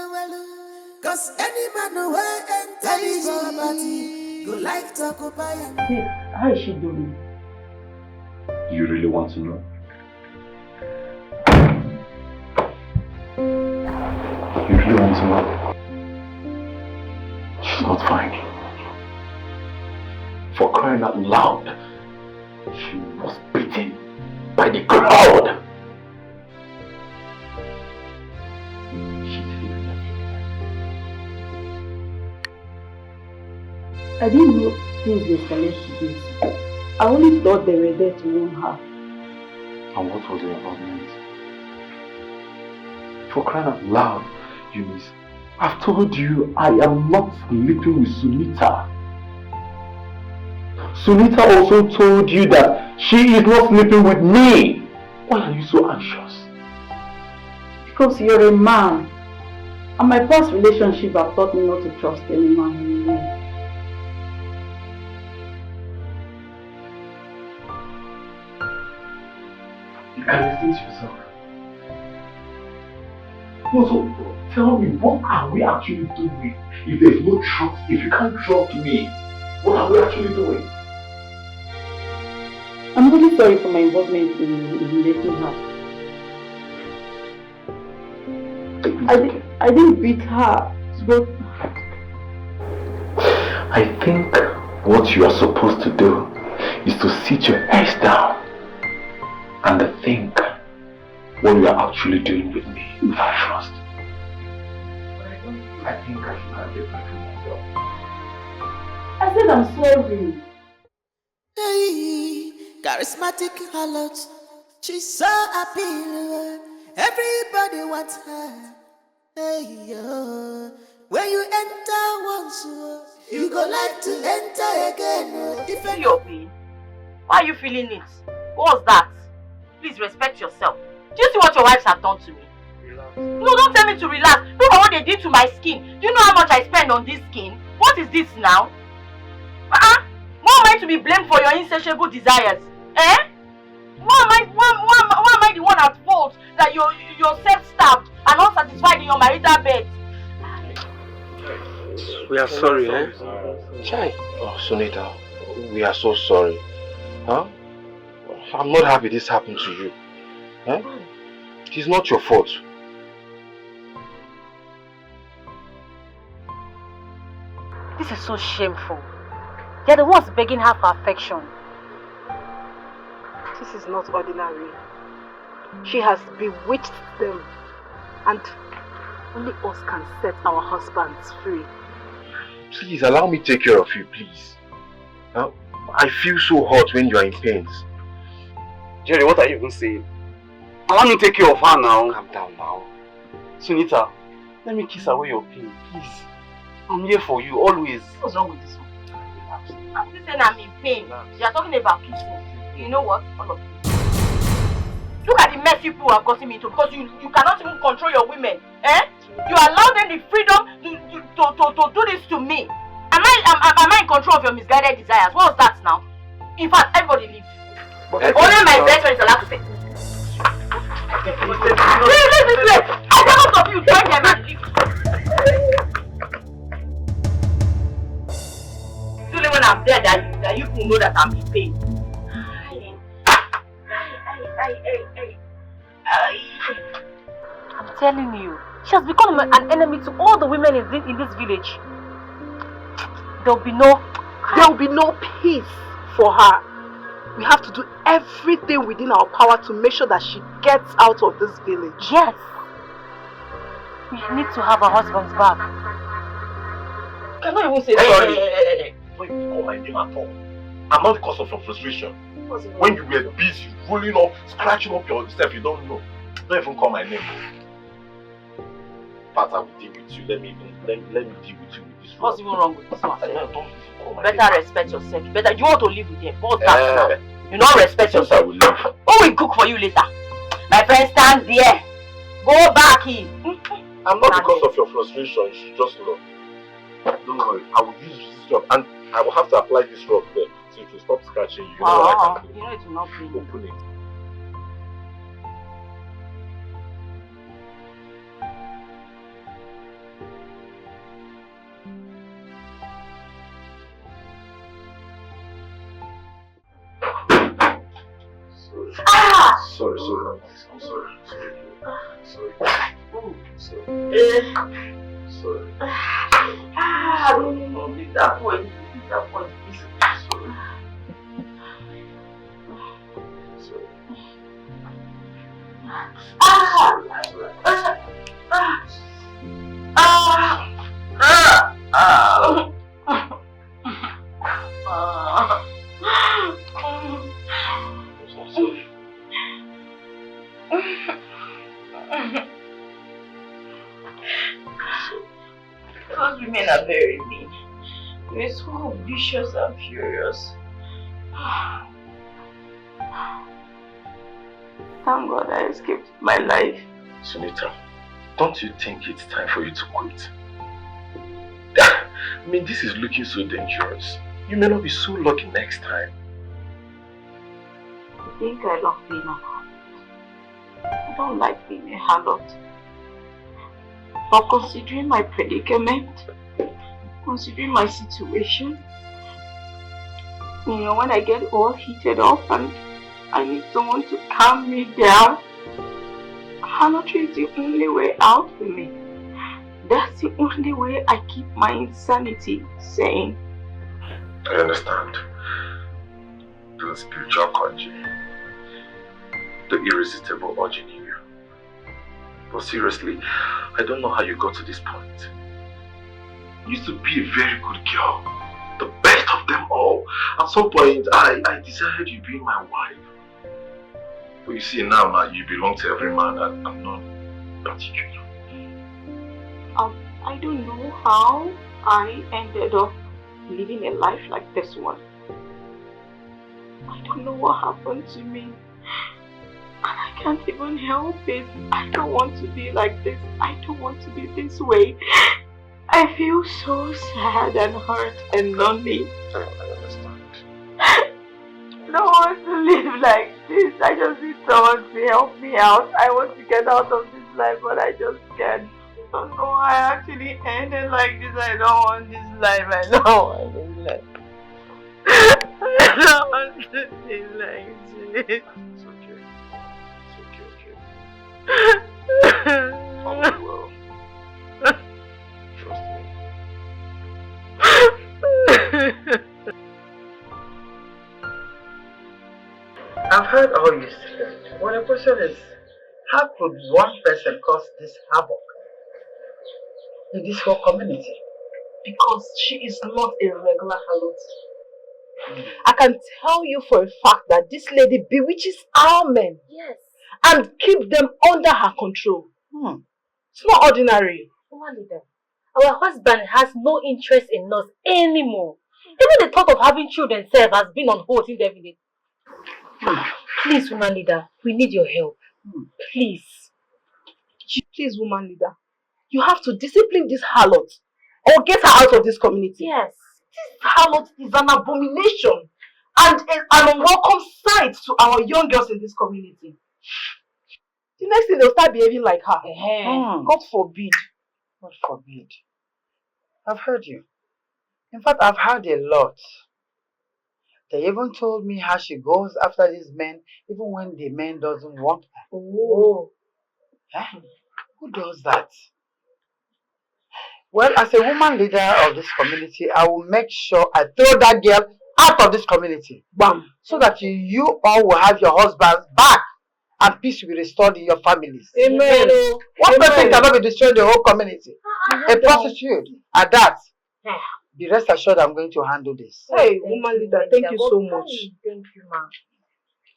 Cause any man who enter his property, go like to occupy him. Hey, how is she doing? You really want to know? You really want to know? She's not fine. For crying out loud, she was beaten by the crowd. I didn't know things were escalated to this. I only thought they were there to warn her. And what was your involvement? For crying out loud, Unice, I've told you I am not sleeping with Sunita. Sunita also told you that she is not sleeping with me. Why are you so anxious? Because you're a man. And my past relationship have taught me not to trust any man anymore. You can listen to yourself. No, so tell me, what are we actually doing? If there's no trust, if you can't trust me, what are we actually doing? I'm really sorry for my involvement in making her. I didn't beat her, but I think what you are supposed to do is to sit your head down and think what you are actually doing with me without trust. I think I should have get back to myself. I said I'm sorry. Hey, charismatic harlot. She's so appealing. Everybody wants her. Hey, yo. When you enter once, you go like to enter again. Feel your pain? Why are you feeling it? What's that? Please respect yourself. Do you see what your wives have done to me? Relax. No, don't tell me to relax. Look at what they did to my skin. Do you know how much I spend on this skin? What is this now? Why am I to be blamed for your insatiable desires? Eh? Why am I the one at fault that you're self-starved and unsatisfied in your marital bed? We are sorry, eh? Chai. Oh, Sunita, we are so sorry. Huh? I'm not happy this happened to you. Huh? It is not your fault. This is so shameful. They're the ones begging her for affection. This is not ordinary. She has bewitched them. And only us can set our husbands free. Please, allow me to take care of you, please. Huh? I feel so hot when you are in pain. Jerry, what are you even saying? Allow me to take care of her now. Calm down now. Sunita, let me kiss away your pain, please. I'm here for you, always. What's wrong with this one? I'm still saying I'm in pain. You are talking about kissing. You know what? All of you. Look at the mess people have gotten me into because you cannot even control your women. Eh? You allow them the freedom to do this to me. Am I in control of your misguided desires? What was that now? In fact, everybody leave. Only my best friend is allowed to say. Wait. I don't of you join them and leave. It's only when I'm there that you will know that I'm in pain. I'm telling you, She has become an enemy to all the women in this village. There will be no peace for her. We have to do everything within our power to make sure that she gets out of this village. Yes. We need to have her husband's back. Can I even say sorry? Hey. Don't even call my name at all. I'm not the cause of your frustration. When you were busy rolling up, scratching up yourself, you don't know. Don't even call my name. But I will deal with you. Let me deal with you with this. What's even wrong with this one? Don't even call my Better name. respect yourself. You want to live with them. What's that now? You don't respect yourself. I will leave. Who will cook for you later? My friend, stand there. Go back here. I'm not because of your frustration. You should just know. Don't worry. I will use this job and I will have to apply this rock there so it will stop scratching you. You know what I can do? You know it will not be. Open it. Sorry. I'm sorry. No, leave that point. Leave that point. Those women are very mean. They're so vicious and furious. Thank God I escaped my life. Sunita, don't you think it's time for you to quit? I mean, this is looking so dangerous. You may not be so lucky next time. I think I love being a harlot. I don't like being a harlot. But considering my predicament, considering my situation, when I get all heated up and I need someone to calm me down, harlotry is the only way out for me. That's the only way I keep my insanity sane. I understand. The spiritual conjuring, the irresistible urge in you. But seriously, I don't know how you got to this point. You used to be a very good girl, the best of them all. At some point, I desired you being my wife. But you see now, you belong to every man and I'm not particular. I don't know how I ended up living a life like this one. I don't know what happened to me. And I can't even help it. I don't want to be like this. I don't want to be this way. I feel so sad and hurt and lonely. I understand. I don't want to live like this. I just need someone to help me out. I want to get out of this life, but I just can't. I don't know why I actually ended like this. I don't want this life. I don't want this life. I don't want to live like this. It's okay. All will be well. Trust me. I've heard all you said. Well, the question is, how could one person cause this havoc in this whole community? Because she is not a regular harlot. I can tell you for a fact that this lady bewitches our men. Yes. And keep them under her control. It's not ordinary. Woman leader, our husband has no interest in us anymore. Even the thought of having children self has been on hold indefinitely. Please, woman leader, we need your help. Please. Please, woman leader. You have to discipline this harlot or get her out of this community. Yes. This harlot is an abomination and an unwelcome sight to our young girls in this community. The next thing they'll start behaving like her. God forbid. God forbid. I've heard you. In fact, I've heard a lot. They even told me how she goes after these men even when the men doesn't want her. Oh. Huh? Who does that? Well, as a woman leader of this community, I will make sure I throw that girl out of this community. Bam! So that you all will have your husbands back and peace will be restored in your families. Amen. One person cannot be destroying the whole community. A prostitute at that. Be rest assured I'm going to handle this. Hey, woman leader, thank you so much. Thank you, ma.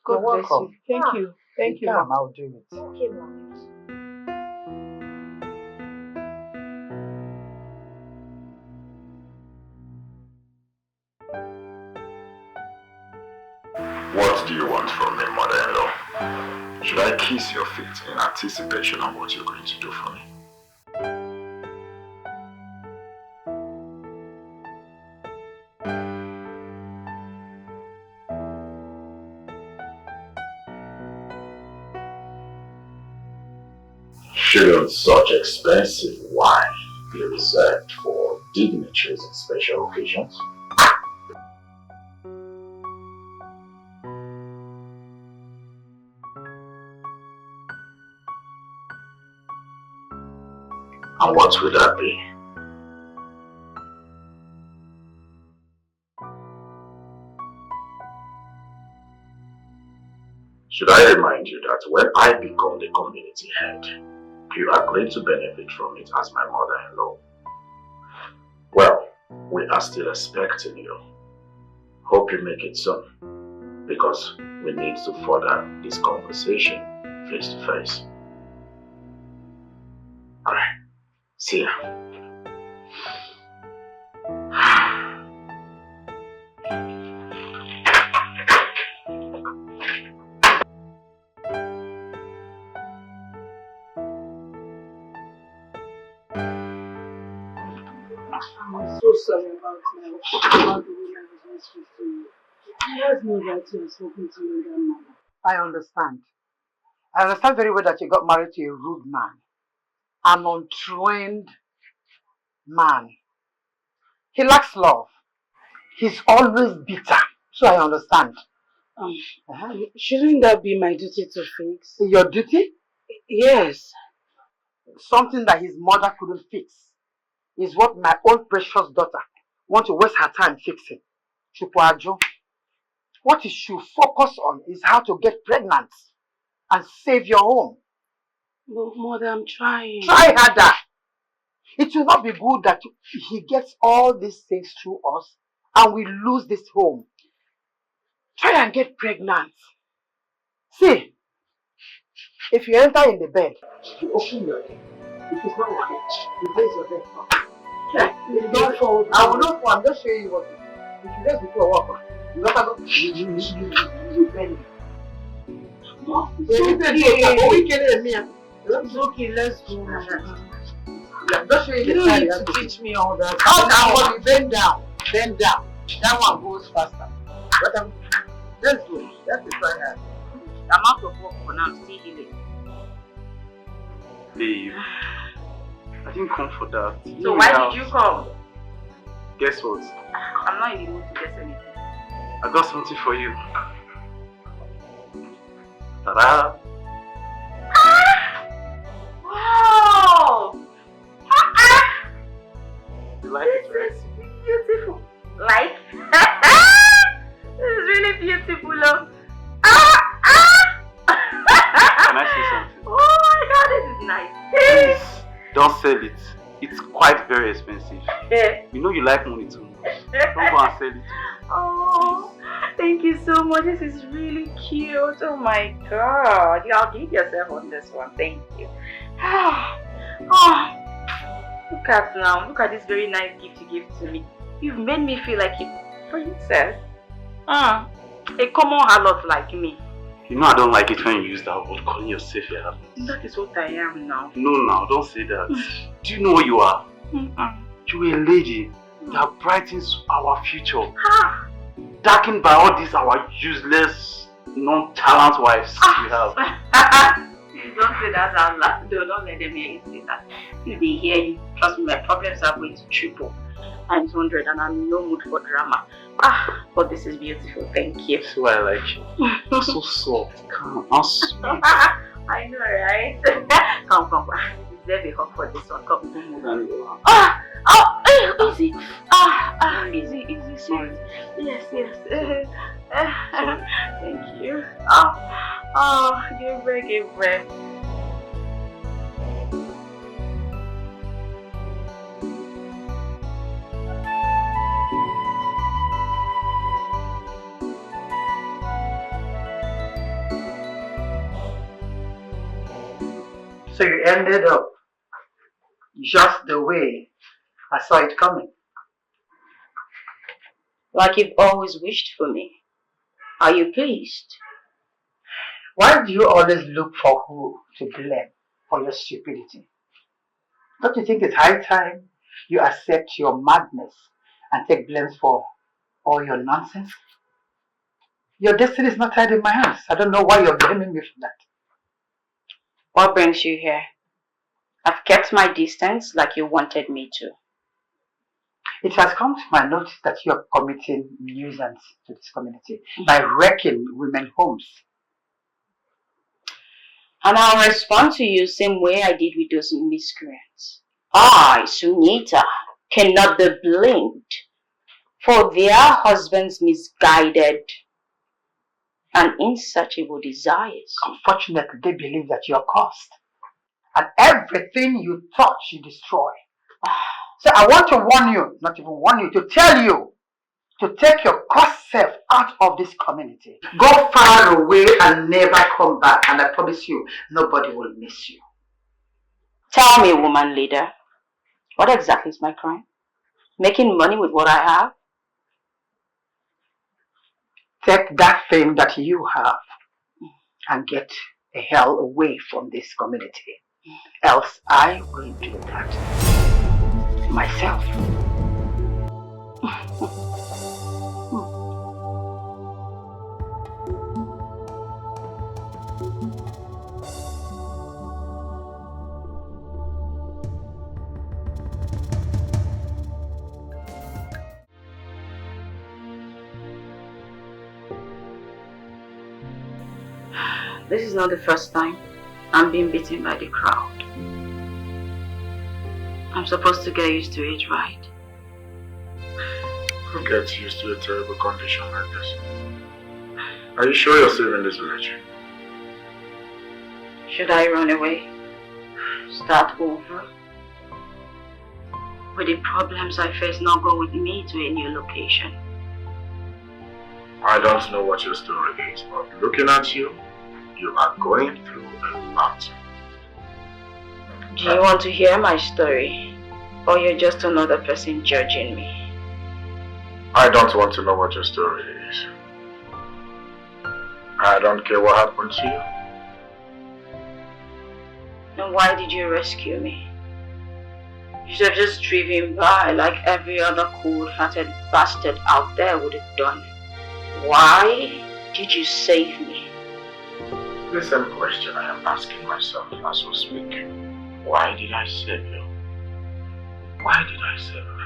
You're welcome. Thank you. Thank you, Come, ma. I'll do it. Okay, ma. What do you want from me, mother-in-law? Should I kiss your feet in anticipation of what you're going to do for me? Shouldn't such expensive wine be reserved for dignitaries and special occasions? And what would that be? Should I remind you that when I become the community head, you are going to benefit from it as my mother-in-law? Well, we are still expecting you. Hope you make it soon, because we need to further this conversation face to face. Alright. See ya. I'm so sorry about the way I was listening to you. I was no right to have spoken to you in that manner. I understand. I understand very well that you got married to a rude man. An untrained man. He lacks love. He's always bitter. So I understand. Shouldn't that be my duty to fix? Your duty? Yes. Something that his mother couldn't fix is what my own precious daughter wants to waste her time fixing. Chupuajo. What you should focus on is how to get pregnant and save your home. But mother, I'm trying. Try harder. It will not be good that he gets all these things through us and we lose this home. Try and get pregnant. See, if you enter in the bed, you open your head. If it's not okay, you raise your head up. You don't fall. I will not fall. I'm just showing you what to do. If you raise before walk, you don't go. You bend. It's okay, let's go. I'm just showing you You don't need to teach me all that. How that one? Bend down. Bend down. That one goes faster. But let's go. Let's try that. I'm out of work for now. I'm still healing. Babe, I didn't come for that. So why did you come? Guess what? I'm not in the mood to guess anything. I got something for you. Ta-da! Wow! You like it, right? This is beautiful. Like? This is really beautiful. Can I say something? Oh my god, this is nice. Please, don't sell it. It's quite very expensive. Yeah. You know you like money too much. Don't go and sell it. Oh, thank you so much. This is really cute. Oh my god. Y'all give yourself on this one. Thank you. Oh, look at now. Look at this very nice gift you gave to me. You've made me feel like a princess. A common harlot like me. You know I don't like it when you use that word, calling yourself a harlot. That is what I am now. No, don't say that. Do you know what you are? You're a lady that brightens our future. Darkened by all these our useless, non-talent wives we have. You don't say that out loud. Don't let them hear you say that. If they hear you, trust me, my problems are going to triple times 100 and I'm in no mood for drama. But this is beautiful. Thank you. That's why I like you. You're so soft, calm, and sweet. I know, right? Come. Let me hug for this one. Come. Easy. Easy, sweet. Yes. Thank you. Gabriel. So you ended up just the way I saw it coming. Like you've always wished for me. Are you pleased? Why do you always look for who to blame for your stupidity? Don't you think it's high time you accept your madness and take blame for all your nonsense? Your destiny is not tied in my hands. I don't know why you're blaming me for that. What brings you here? I've kept my distance like you wanted me to. It has come to my notice that you are committing nuisance to this community by wrecking women's homes. And I'll respond to you same way I did with those miscreants. I, Sunita, cannot be blamed for their husbands' misguided and insatiable desires. Unfortunately, they believe that you're cursed. And everything you touch, you destroy. So I want to warn you, not even warn you, to tell you to take your cursed self out of this community. Go far away and never come back. And I promise you, nobody will miss you. Tell me, woman leader, what exactly is my crime? Making money with what I have? Take that thing that you have and get the hell away from this community. Else I will do that myself. This is not the first time I'm being beaten by the crowd. I'm supposed to get used to it, right? Who gets used to a terrible condition like this? Are you sure you're safe in this village? Should I run away? Start over? Will the problems I face not go with me to a new location? I don't know what your story is, but looking at you, you are going through a lot. Do you want to hear my story? Or you're just another person judging me? I don't want to know what your story is. I don't care what happened to you. Then why did you rescue me? You should have just driven by like every other cold-hearted bastard out there would have done. Why did you save me? The same question I am asking myself as we speak. Why did I save you? Why did I save you?